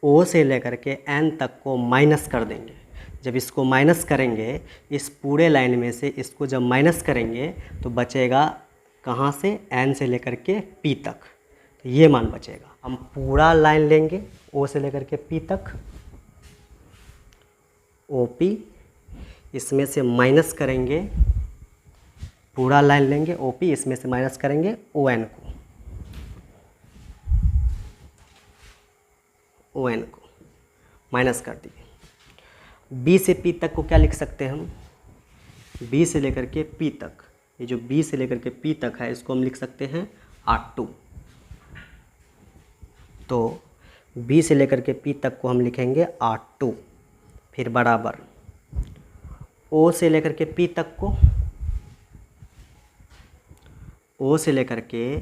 ओ से लेकर के एन तक को माइनस कर देंगे। जब इसको माइनस करेंगे, इस पूरे लाइन में से इसको जब माइनस करेंगे तो बचेगा कहाँ से, एन से लेकर के पी तक, तो ये मान बचेगा। हम पूरा लाइन लेंगे ओ से लेकर के पी तक, ओ पी, इसमें से माइनस करेंगे, पूरा लाइन लेंगे ओ पी, इसमें से माइनस करेंगे ओ एन को, ओ एन को माइनस कर दिए। बी से पी तक को क्या लिख सकते हैं हम, बी से लेकर के पी तक, ये जो बी से लेकर के पी तक है इसको हम लिख सकते हैं R2। तो बी से लेकर के पी तक को हम लिखेंगे R2, फिर बराबर ओ से लेकर के पी तक को, ओ से लेकर के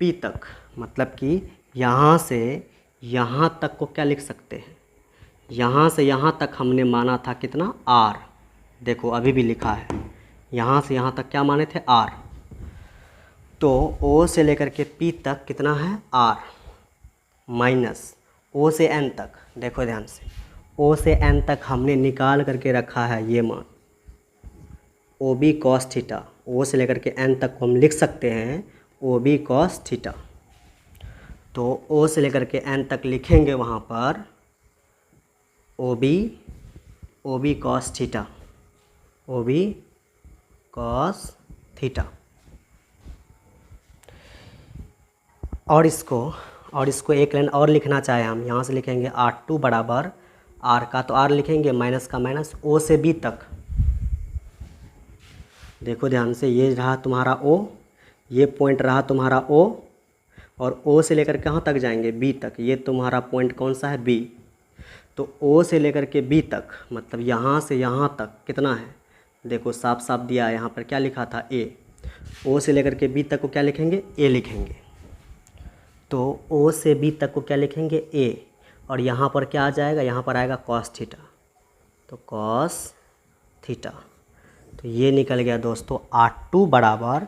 पी तक, मतलब कि यहाँ से यहाँ तक को क्या लिख सकते हैं, यहाँ से यहाँ तक हमने माना था कितना, R, देखो अभी भी लिखा है, यहाँ से यहाँ तक क्या माने थे, R। तो O से लेकर के P तक कितना है, R, माइनस O से N तक, देखो ध्यान से, O से N तक हमने निकाल करके रखा है ये मान, OB cos थीटा, O से लेकर के N तक को हम लिख सकते हैं OB cos थीटा। तो O से लेकर के N तक लिखेंगे वहाँ पर OB cos theta, OB cos theta. और इसको एक लाइन और लिखना चाहे हम, यहाँ से लिखेंगे R2 बराबर, R का तो R लिखेंगे, माइनस का माइनस, O से B तक, देखो ध्यान से, ये रहा तुम्हारा O, ये पॉइंट रहा तुम्हारा O, और O से लेकर कहाँ तक जाएंगे, B तक, ये तुम्हारा पॉइंट कौन सा है, B। तो O से लेकर के B तक, मतलब यहाँ से यहाँ तक कितना है, देखो साफ साफ दिया है, यहाँ पर क्या लिखा था, A। O से लेकर के B तक को क्या लिखेंगे, A लिखेंगे। तो O से B तक को क्या लिखेंगे, A, और यहाँ पर क्या आ जाएगा, यहाँ पर आएगा cos थीटा, तो cos थीटा। तो ये निकल गया दोस्तों R2 बराबर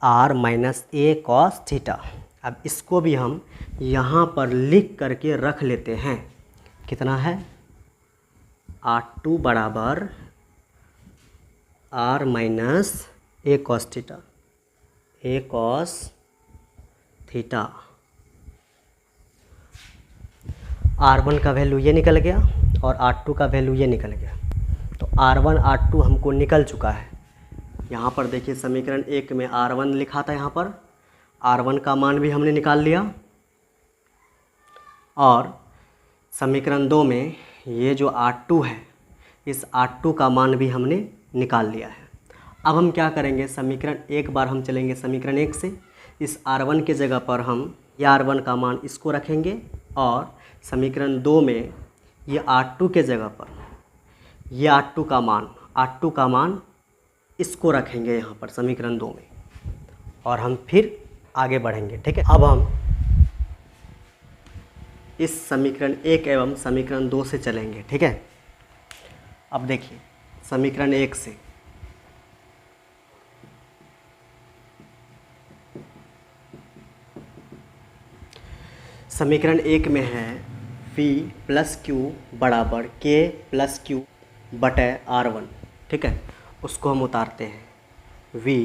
R minus a cos theta. अब इसको भी हम यहाँ पर लिख करके रख लेते हैं। कितना है? R2 बराबर R minus a cos theta, a cos theta. R1 का वैल्यू ये निकल गया और R2 का वैल्यू ये निकल गया। तो R1 R2 हमको निकल चुका है। यहाँ पर देखिए समीकरण 1 में R1 लिखा था, यहाँ पर R1 का मान भी हमने निकाल लिया और समीकरण 2 में ये जो R2 है, इस R2 का मान भी हमने निकाल लिया है। अब हम क्या करेंगे, समीकरण एक बार हम चलेंगे समीकरण 1 से। इस R1 के जगह पर हम ये R1 का मान इसको रखेंगे और समीकरण 2 में ये R2 के जगह पर ये R2 का मान इसको रखेंगे यहाँ पर समीकरण 2 में, और हम फिर आगे बढ़ेंगे। ठीक है, अब हम इस समीकरण 1 एवं समीकरण 2 से चलेंगे। ठीक है, अब देखिए समीकरण 1 से समीकरण 1 में है V प्लस क्यू बराबर K प्लस क्यू बटे R1। ठीक है, उसको हम उतारते हैं। V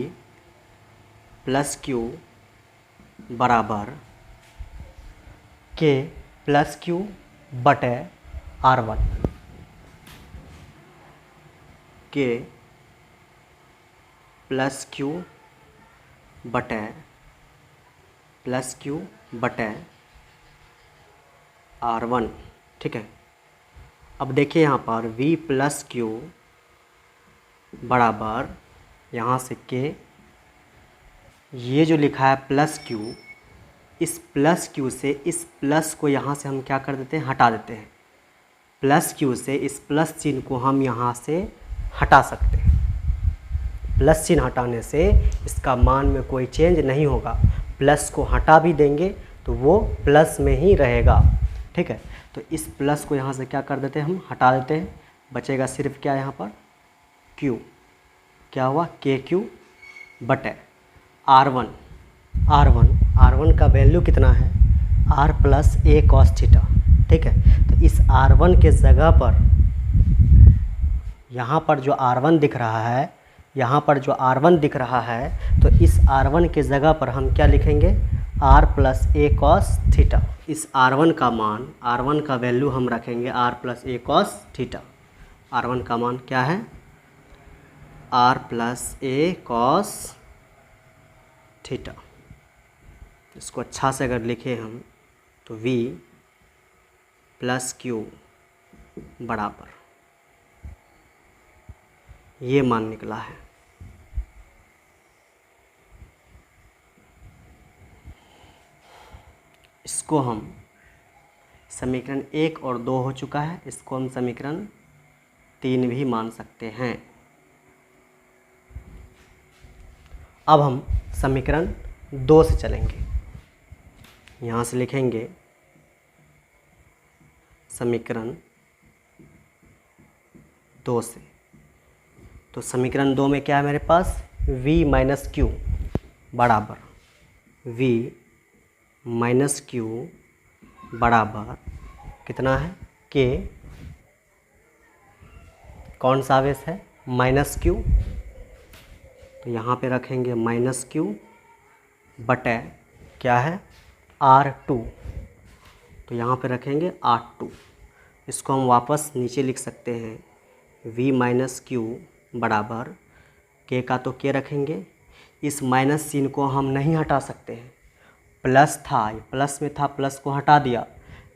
प्लस क्यू बराबर K प्लस क्यू बटे R1। K प्लस क्यू बटे R1। ठीक है, अब देखिए यहाँ पर V प्लस क्यू बराबर यहाँ से K, ये जो लिखा है प्लस क्यू, इस प्लस क्यू से इस प्लस को यहाँ से हम क्या कर देते हैं, हटा देते हैं। प्लस क्यू से इस प्लस चिन्ह को हम यहाँ से हटा सकते हैं। प्लस चिन्ह हटाने से इसका मान में कोई चेंज नहीं होगा। प्लस को हटा भी देंगे तो वो प्लस में ही रहेगा। ठीक है, तो इस प्लस को यहाँ से क्या कर देते हैं, हम हटा देते हैं। बचेगा सिर्फ क्या यहाँ पर Q, क्या हुआ KQ बटे R1 का वैल्यू कितना है, R plus a cos theta. ठीक है, तो इस R1 के जगह पर यहाँ पर जो R1 दिख रहा है, तो इस R1 के जगह पर हम क्या लिखेंगे, R plus a cos theta. इस R1 का वैल्यू हम रखेंगे R plus a cos theta. R1 का मान क्या है, R plus a cos theta. इसको अच्छा से अगर लिखें हम तो V प्लस क्यू बराबर ये मान निकला है। इसको हम समीकरण 1 और 2 हो चुका है, इसको हम समीकरण 3 भी मान सकते हैं। अब हम समीकरण 2 से चलेंगे। यहाँ से लिखेंगे समीकरण 2 से। तो समीकरण 2 में क्या है मेरे पास, V माइनस क्यू बराबर V माइनस क्यू बराबर कितना है, K, कौन सा आवेश है, माइनस क्यू। तो यहाँ पे रखेंगे माइनस क्यू बटे क्या है, R2। तो यहाँ पे रखेंगे R2। इसको हम वापस नीचे लिख सकते हैं, V माइनस क्यू बराबर K का तो K रखेंगे। इस माइनस चिन्ह को हम नहीं हटा सकते हैं। प्लस था, ये प्लस में था, प्लस को हटा दिया,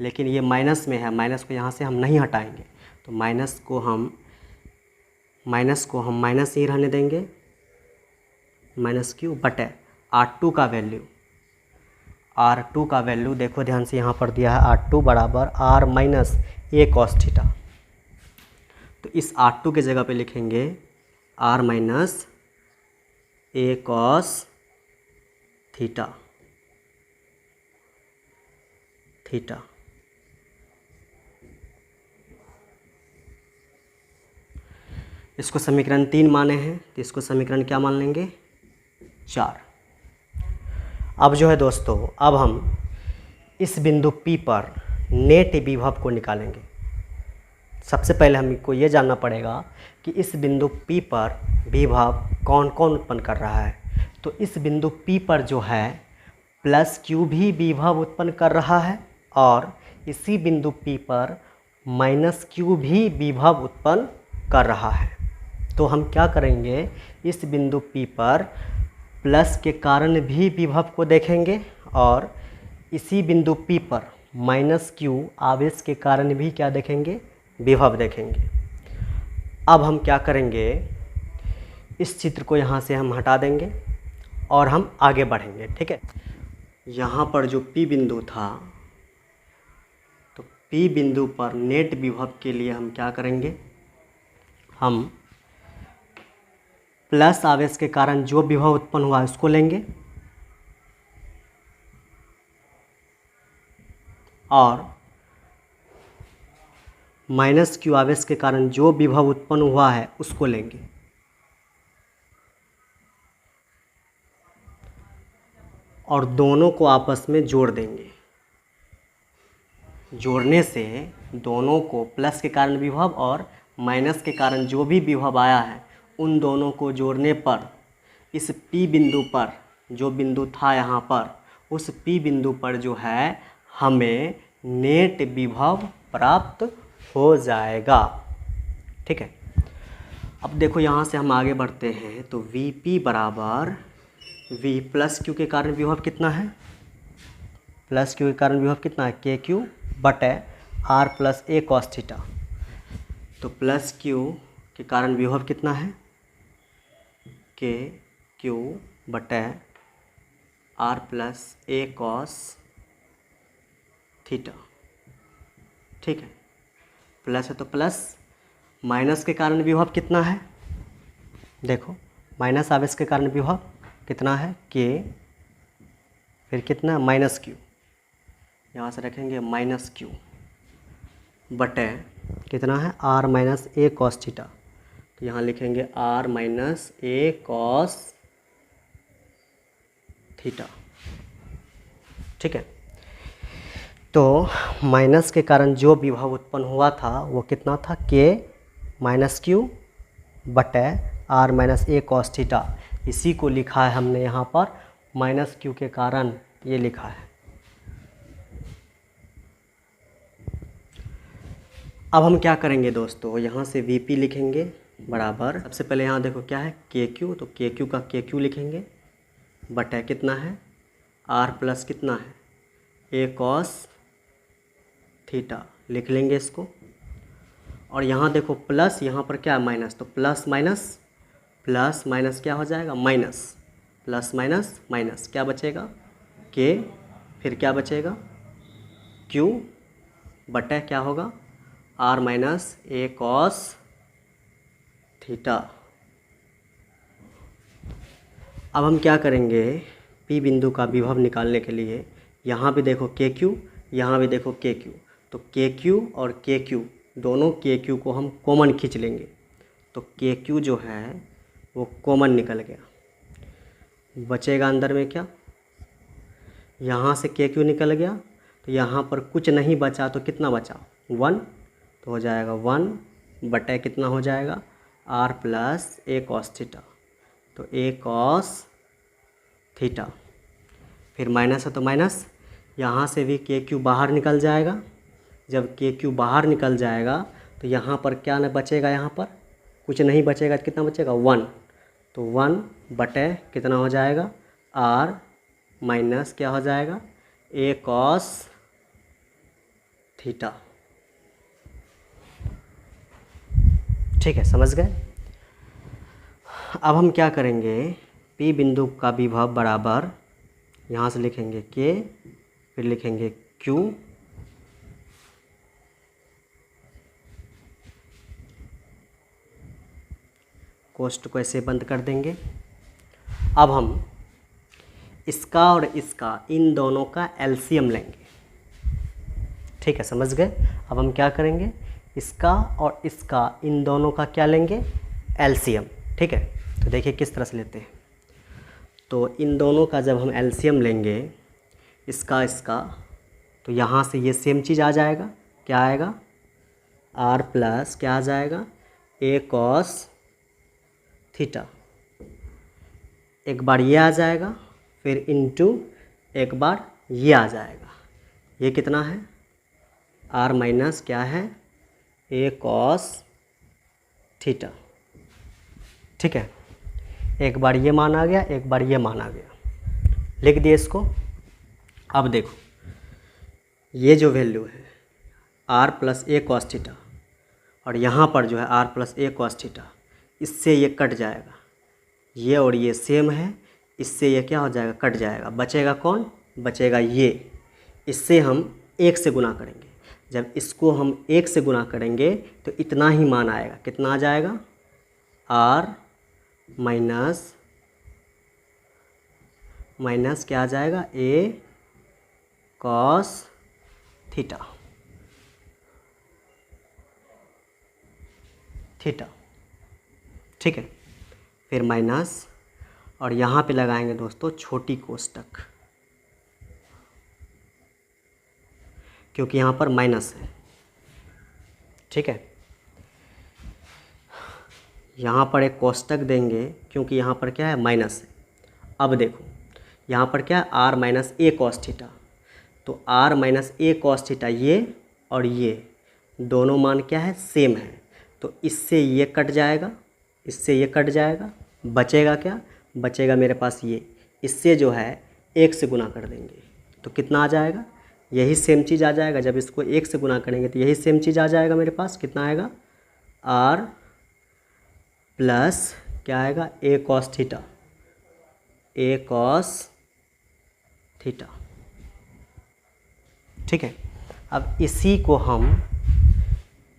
लेकिन ये माइनस में है, माइनस को यहाँ से हम नहीं हटाएंगे। तो माइनस को हम माइनस ही रहने देंगे, माइनस क्यू बटे R2 का वैल्यू देखो ध्यान से, यहाँ पर दिया है R2 बराबर R minus a cos theta. तो इस R2 के जगह पे लिखेंगे R minus a cos theta. इसको समीकरण 3 माने हैं, तो इसको समीकरण क्या मान लेंगे, 4। अब जो है दोस्तों, अब हम इस बिंदु P पर नेट विभव को निकालेंगे। सबसे पहले हमको ये जानना पड़ेगा कि इस बिंदु P पर विभव कौन कौन उत्पन्न कर रहा है। तो इस बिंदु P पर जो है प्लस Q भी विभव उत्पन्न कर रहा है और इसी बिंदु P पर माइनस Q भी विभव उत्पन्न कर रहा है। तो हम क्या करेंगे, इस बिंदु P पर प्लस के कारण भी विभव को देखेंगे और इसी बिंदु P पर माइनस Q आवेश के कारण भी क्या देखेंगे, विभव देखेंगे। अब हम क्या करेंगे, इस चित्र को यहाँ से हम हटा देंगे और हम आगे बढ़ेंगे। ठीक है, यहाँ पर जो P बिंदु था, तो P बिंदु पर नेट विभव के लिए हम क्या करेंगे, हम प्लस आवेश के कारण जो विभव उत्पन्न हुआ उसको लेंगे और माइनस Q आवेश के कारण जो विभव उत्पन्न हुआ है उसको लेंगे। और दोनों को आपस में जोड़ देंगे। जोड़ने से दोनों को, प्लस के कारण विभव और माइनस के कारण जो भी विभव आया है, उन दोनों को जोड़ने पर इस P बिंदु पर, जो बिंदु था यहाँ पर, उस P बिंदु पर जो है हमें नेट विभव प्राप्त हो जाएगा। ठीक है, अब देखो यहाँ से हम आगे बढ़ते हैं। तो Vp बराबर V प्लस Q के कारण विभव कितना है, प्लस Q के कारण विभव कितना है, KQ बटे R plus A cos theta. तो प्लस Q के कारण विभव कितना है, KQ बटे R plus A cos theta. ठीक है, प्लस है तो प्लस, माइनस के कारण विभव कितना है, देखो माइनस आवेश के कारण विभव कितना है, K, फिर कितना माइनस Q, यहाँ से रखेंगे माइनस Q बटे कितना है, R minus A cos theta. तो यहाँ लिखेंगे R minus A cos theta. ठीक है, तो माइनस के कारण जो विभव उत्पन्न हुआ था वो कितना था, K माइनस Q बटे R minus A cos theta. इसी को लिखा है हमने यहाँ पर माइनस Q के कारण, ये लिखा है। अब हम क्या करेंगे दोस्तों, यहाँ से Vp लिखेंगे बराबर, सबसे पहले यहाँ देखो क्या है, KQ, तो KQ का KQ लिखेंगे बटे कितना है, R प्लस कितना है, A cos थीटा, लिख लेंगे इसको। और यहाँ देखो प्लस, यहाँ पर क्या है माइनस, तो प्लस माइनस, प्लस माइनस क्या हो जाएगा, माइनस, प्लस माइनस माइनस, क्या बचेगा, K, फिर क्या बचेगा, Q बटे क्या होगा, R minus A cos theta. अब हम क्या करेंगे, P बिंदु का विभव निकालने के लिए यहाँ भी देखो KQ, यहाँ भी देखो KQ, तो KQ और KQ दोनों KQ को हम कॉमन खींच लेंगे। तो KQ जो है वो कॉमन निकल गया, बचेगा अंदर में क्या, यहाँ से KQ निकल गया, तो यहाँ पर कुछ नहीं बचा, तो कितना बचा, 1, तो हो जाएगा 1 बटे कितना हो जाएगा, R plus A cos theta. तो A cos थीटा, फिर माइनस है तो माइनस, यहाँ से भी KQ बाहर निकल जाएगा। जब KQ बाहर निकल जाएगा तो यहाँ पर क्या न बचेगा, यहाँ पर कुछ नहीं बचेगा, तो कितना बचेगा, 1, तो 1 बटे कितना हो जाएगा, R माइनस क्या हो जाएगा, A cos थीटा। ठीक है, समझ गए। अब हम क्या करेंगे, P बिंदु का विभव बराबर, यहाँ से लिखेंगे K, फिर लिखेंगे Q, कोष्ठ को ऐसे बंद कर देंगे। अब हम इसका और इसका, इन दोनों का एलसीएम लेंगे। ठीक है, समझ गए। अब हम क्या करेंगे, इसका और इसका, इन दोनों का क्या लेंगे, एलसीएम। ठीक है, तो देखिए किस तरह से लेते हैं। तो इन दोनों का जब हम एलसीएम लेंगे इसका तो यहाँ से ये सेम चीज़ आ जाएगा, क्या आएगा, आर प्लस क्या आ जाएगा, ए कॉस थीटा। एक बार ये आ जाएगा, फिर इनटू एक बार ये आ जाएगा। ये कितना है, आर माइनस क्या है, ए कॉस थीटा। ठीक है, एक बार ये मान आ गया, एक बार ये मान आ गया, लिख दिए इसको। अब देखो ये जो वैल्यू है R plus a cos theta, और यहाँ पर जो है R plus a cos theta, इससे ये कट जाएगा, ये और ये सेम है, इससे ये क्या हो जाएगा, कट जाएगा। बचेगा कौन, बचेगा ये। इससे हम 1 से गुना करेंगे, जब इसको हम 1 से गुना करेंगे तो इतना ही मान आएगा, कितना आ जाएगा, आर माइनस क्या आ जाएगा, ए कॉस थीटा। ठीक है, फिर माइनस, और यहाँ पे लगाएंगे दोस्तों छोटी कोष्टक, क्योंकि यहाँ पर माइनस है। ठीक है, यहाँ पर एक कोष्टक देंगे क्योंकि यहाँ पर क्या है, माइनस है। अब देखो यहाँ पर क्या है, R minus a cos theta, तो R minus a cos theta ये और ये दोनों मान क्या है, सेम है, तो इससे ये कट जाएगा, इससे ये कट जाएगा, बचेगा क्या, बचेगा मेरे पास ये। इससे जो है 1 से गुना कर देंगे तो कितना आ जाएगा, यही सेम चीज़ आ जाएगा। जब इसको 1 से गुना करेंगे तो यही सेम चीज़ आ जाएगा मेरे पास, कितना आएगा, आर प्लस क्या आएगा, ए cos theta, a cos theta. ठीक है, अब इसी को हम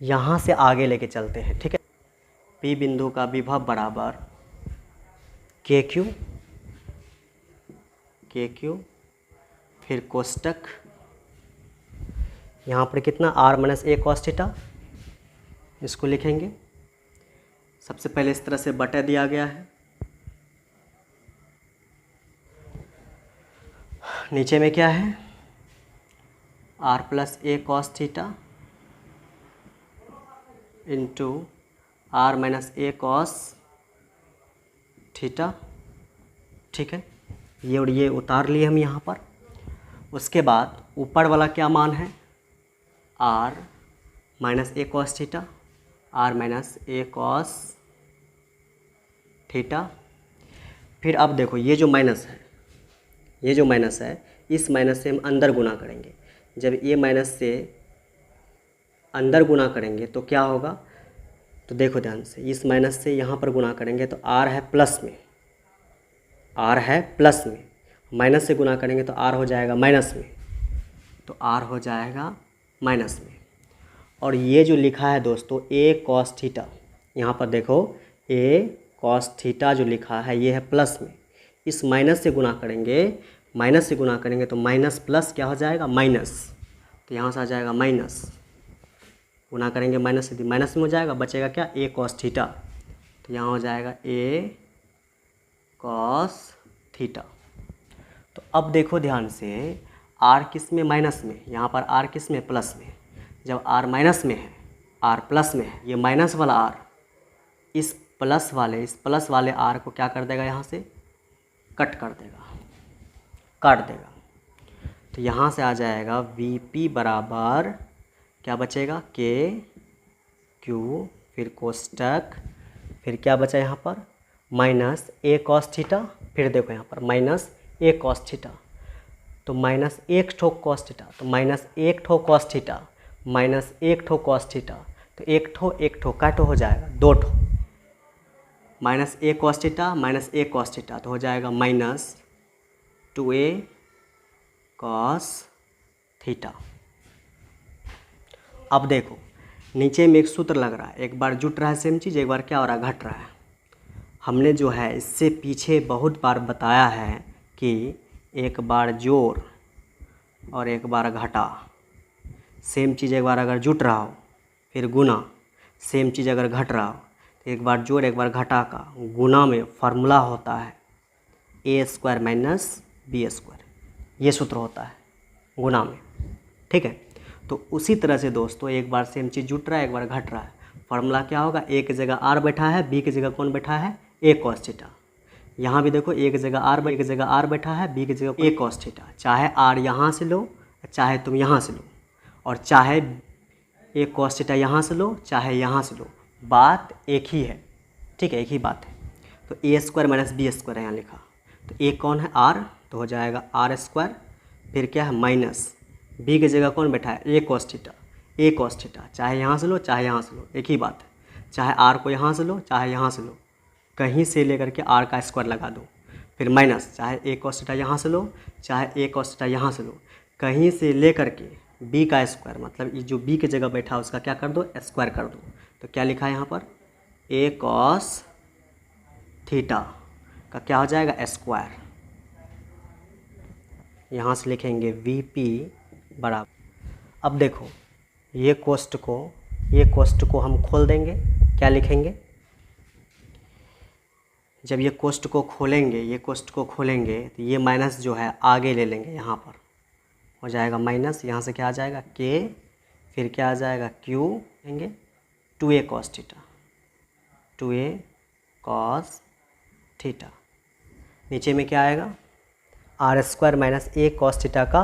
यहाँ से आगे लेके चलते हैं। ठीक है, पी बिंदु का विभव बराबर के क्यू, फिर कोष्टक, यहाँ पर कितना, R minus a cos theta, इसको लिखेंगे। सबसे पहले इस तरह से बटा दिया गया है, नीचे में क्या है, R plus a cos theta into R minus a cos theta. ठीक है, ये और ये उतार लिए हम यहाँ पर। उसके बाद ऊपर वाला क्या मान है, R minus a cos theta, R minus a cos theta. फिर अब देखो ये जो माइनस है, ये जो माइनस है, इस माइनस से हम अंदर गुना करेंगे। जब ये माइनस से अंदर गुना करेंगे तो क्या होगा, तो देखो ध्यान से, इस माइनस से यहाँ पर गुना करेंगे तो आर है प्लस में, आर है प्लस में, माइनस से गुना करेंगे तो आर हो जाएगा माइनस में, तो आर हो जाएगा माइनस में। और ये जो लिखा है दोस्तों ए कॉस थीटा, यहाँ पर देखो ए कॉस थीटा जो लिखा है ये है प्लस में, इस माइनस से गुना करेंगे, माइनस से गुना करेंगे तो माइनस प्लस क्या हो जाएगा, माइनस, तो यहाँ से आ जाएगा माइनस, गुना करेंगे माइनस से, माइनस में हो जाएगा, बचेगा क्या, ए कॉस थीटा, तो यहाँ हो जाएगा ए कॉस थीटा। तो अब देखो ध्यान से, आर किस में, माइनस में, यहाँ पर आर किस में, प्लस में। जब आर माइनस में है, आर प्लस में है, ये माइनस वाला आर इस प्लस वाले आर को क्या कर देगा, यहाँ से कट कर देगा, काट देगा। तो यहाँ से आ जाएगा वी पी बराबर क्या बचेगा, के क्यू, फिर कोष्टक, फिर क्या बचा यहाँ पर, माइनस ए कॉस थीटा, फिर देखो यहाँ पर माइनस ए कॉस थीटा, तो माइनस एक ठो कॉस थीटा, तो माइनस एक ठो कॉस थीटा, माइनस एक ठो कॉस थीटा, तो एक ठो काटो हो जाएगा, 2 ठो, minus a cos theta minus a cos theta, तो हो जाएगा माइनस 2a कॉस थीटा। अब देखो नीचे में एक सूत्र लग रहा है, एक बार जुट रहा है सेम चीज़, एक बार क्या हो रहा है, घट रहा है। हमने जो है इससे पीछे बहुत बार बताया है कि एक बार जोड़ और एक बार घटा, सेम चीज़ एक बार अगर जुट रहा हो फिर गुना, सेम चीज़ अगर घट रहा हो तो एक बार जोड़ एक बार घटा का गुना में फार्मूला होता है ए स्क्वायर माइनस बी स्क्वायर, ये सूत्र होता है गुणा में। ठीक है, तो उसी तरह से दोस्तों एक बार सेम चीज़ जुट रहा है, एक बार घट रहा है। फार्मूला क्या होगा, ए की जगह आर बैठा है, बी की जगह कौन बैठा है, ए कॉस थीटा। यहाँ भी देखो ए की जगह आर बैठा है, बी की जगह ए कॉस थीटा। चाहे आर यहाँ से लो, चाहे तुम यहाँ से लो, और चाहे ए कॉस थीटा यहाँ से लो, चाहे यहाँ से लो, बात एक ही है। ठीक है, एक ही बात है। तो ए स्क्वायर माइनस बी स्क्वायर है यहाँ लिखा, तो ए कौन है, आर, तो हो जाएगा आर स्क्वायर, फिर क्या है माइनस बी की जगह कौन बैठा है, ए कॉस थीटा। चाहे यहाँ से लो, चाहे यहाँ से लो, एक ही बात है। चाहे आर को यहाँ से लो, चाहे यहाँ से लो, कहीं से लेकर के आर का स्क्वायर लगा दो, फिर माइनस चाहे ए कॉस थीटा यहाँ से लो, चाहे ए कॉस थीटा यहाँ से लो, कहीं से ले करके बी का स्क्वायर, मतलब ये जो बी की जगह बैठा है उसका क्या कर दो, स्क्वायर कर दो। तो क्या लिखा है यहाँ पर, ए कॉस थीटा का क्या हो जाएगा, स्क्वायर। यहाँ से लिखेंगे वी पी बराबर, अब देखो ये कोष्ट को हम खोल देंगे, क्या लिखेंगे, जब ये कोष्ट को खोलेंगे तो ये माइनस जो है आगे ले लेंगे, यहाँ पर हो जाएगा माइनस, यहाँ से क्या आ जाएगा के, फिर क्या आ जाएगा क्यू, लेंगे 2a cos theta, 2a cos theta. नीचे में क्या आएगा, R square minus a cos theta का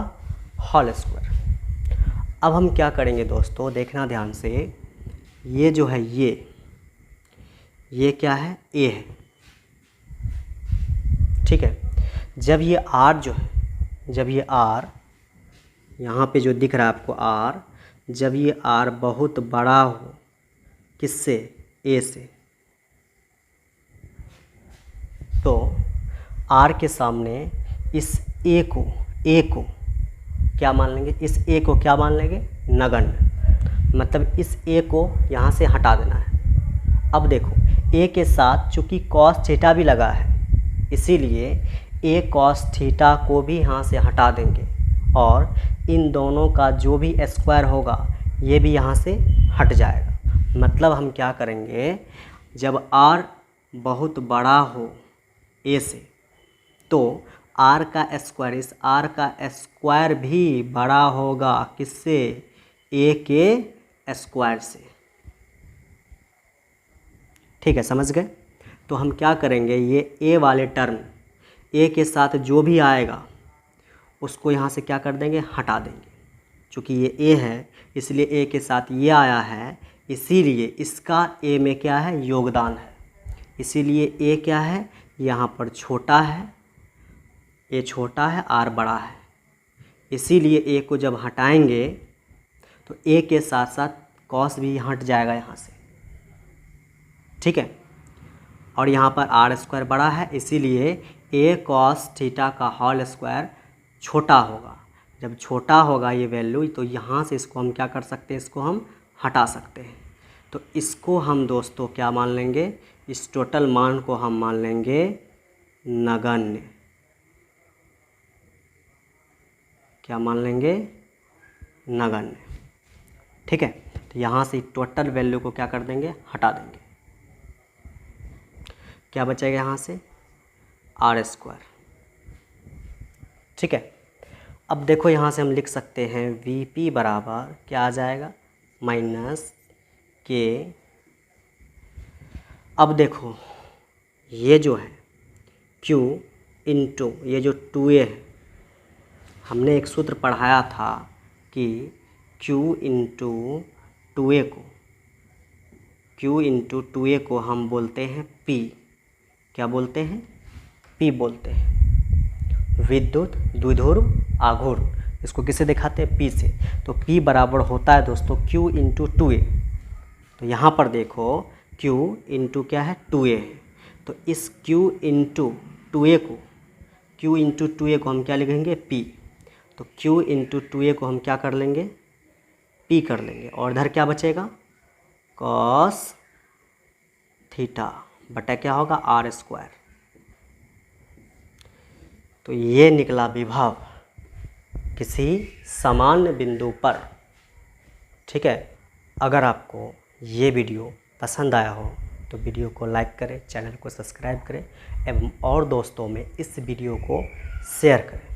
होल स्क्वायर। अब हम क्या करेंगे दोस्तों, देखना ध्यान से, ये जो है ये क्या है, ए है। ठीक है, जब ये आर जो है, जब ये आर यहाँ पे जो दिख रहा है आपको आर, जब ये आर बहुत बड़ा हो, किससे, ए से, तो आर के सामने इस ए को क्या मान लेंगे, इस ए को क्या मान लेंगे, नगण्य। मतलब इस ए को यहाँ से हटा देना है। अब देखो ए के साथ चूँकि कॉस थीटा भी लगा है, इसीलिए ए कॉस थीटा को भी यहाँ से हटा देंगे, और इन दोनों का जो भी स्क्वायर होगा ये भी यहाँ से हट जाएगा। मतलब हम क्या करेंगे, जब आर बहुत बड़ा हो ए से, तो आर का स्क्वायर, इस आर का स्क्वायर भी बड़ा होगा किससे, ए के स्क्वायर से। ठीक है, समझ गए। तो हम क्या करेंगे, ये ए वाले टर्म, ए के साथ जो भी आएगा उसको यहाँ से क्या कर देंगे, हटा देंगे। चूँकि ये ए है इसलिए ए के साथ ये आया है, इसीलिए इसका ए में क्या है, योगदान है। इसीलिए ए क्या है, यहाँ पर छोटा है, ए छोटा है, आर बड़ा है। इसीलिए ए को जब हटाएंगे तो ए के साथ साथ कॉस भी हट जाएगा यहाँ से। ठीक है, और यहाँ पर आर स्क्वायर बड़ा है, इसीलिए ए कॉस थीटा का होल स्क्वायर छोटा होगा। जब छोटा होगा ये वैल्यू, तो यहाँ से इसको हम क्या कर सकते हैं, इसको हम हटा सकते हैं। तो इसको हम दोस्तों क्या मान लेंगे, इस टोटल मान को हम मान लेंगे नगण्य। क्या मान लेंगे, नगण्य। ठीक है, तो यहाँ से टोटल वैल्यू को क्या कर देंगे, हटा देंगे। क्या बचेगा यहाँ से, आर स्क्वायर। ठीक है, अब देखो यहाँ से हम लिख सकते हैं वी पी बराबर क्या आ जाएगा, माइनस के। अब देखो ये जो है Q इंटू ये जो 2a है, हमने एक सूत्र पढ़ाया था कि Q इंटू 2a को हम बोलते हैं P। क्या बोलते हैं, P बोलते हैं, विद्युत द्विध्रुव आघूर्ण। इसको किससे दिखाते हैं, P से। तो P बराबर होता है दोस्तों Q इंटू 2a। तो यहाँ पर देखो Q इंटू क्या है, 2a है। तो इस Q इंटू 2a को हम क्या लिखेंगे, P। तो Q इंटू 2a को हम क्या कर लेंगे, P कर लेंगे। और इधर क्या बचेगा, कॉस थीटा बटा क्या होगा, आर स्क्वायर। तो ये निकला विभव किसी सामान्य बिंदु पर। ठीक है, अगर आपको ये वीडियो पसंद आया हो तो वीडियो को लाइक करें, चैनल को सब्सक्राइब करें एवं और दोस्तों में इस वीडियो को शेयर करें।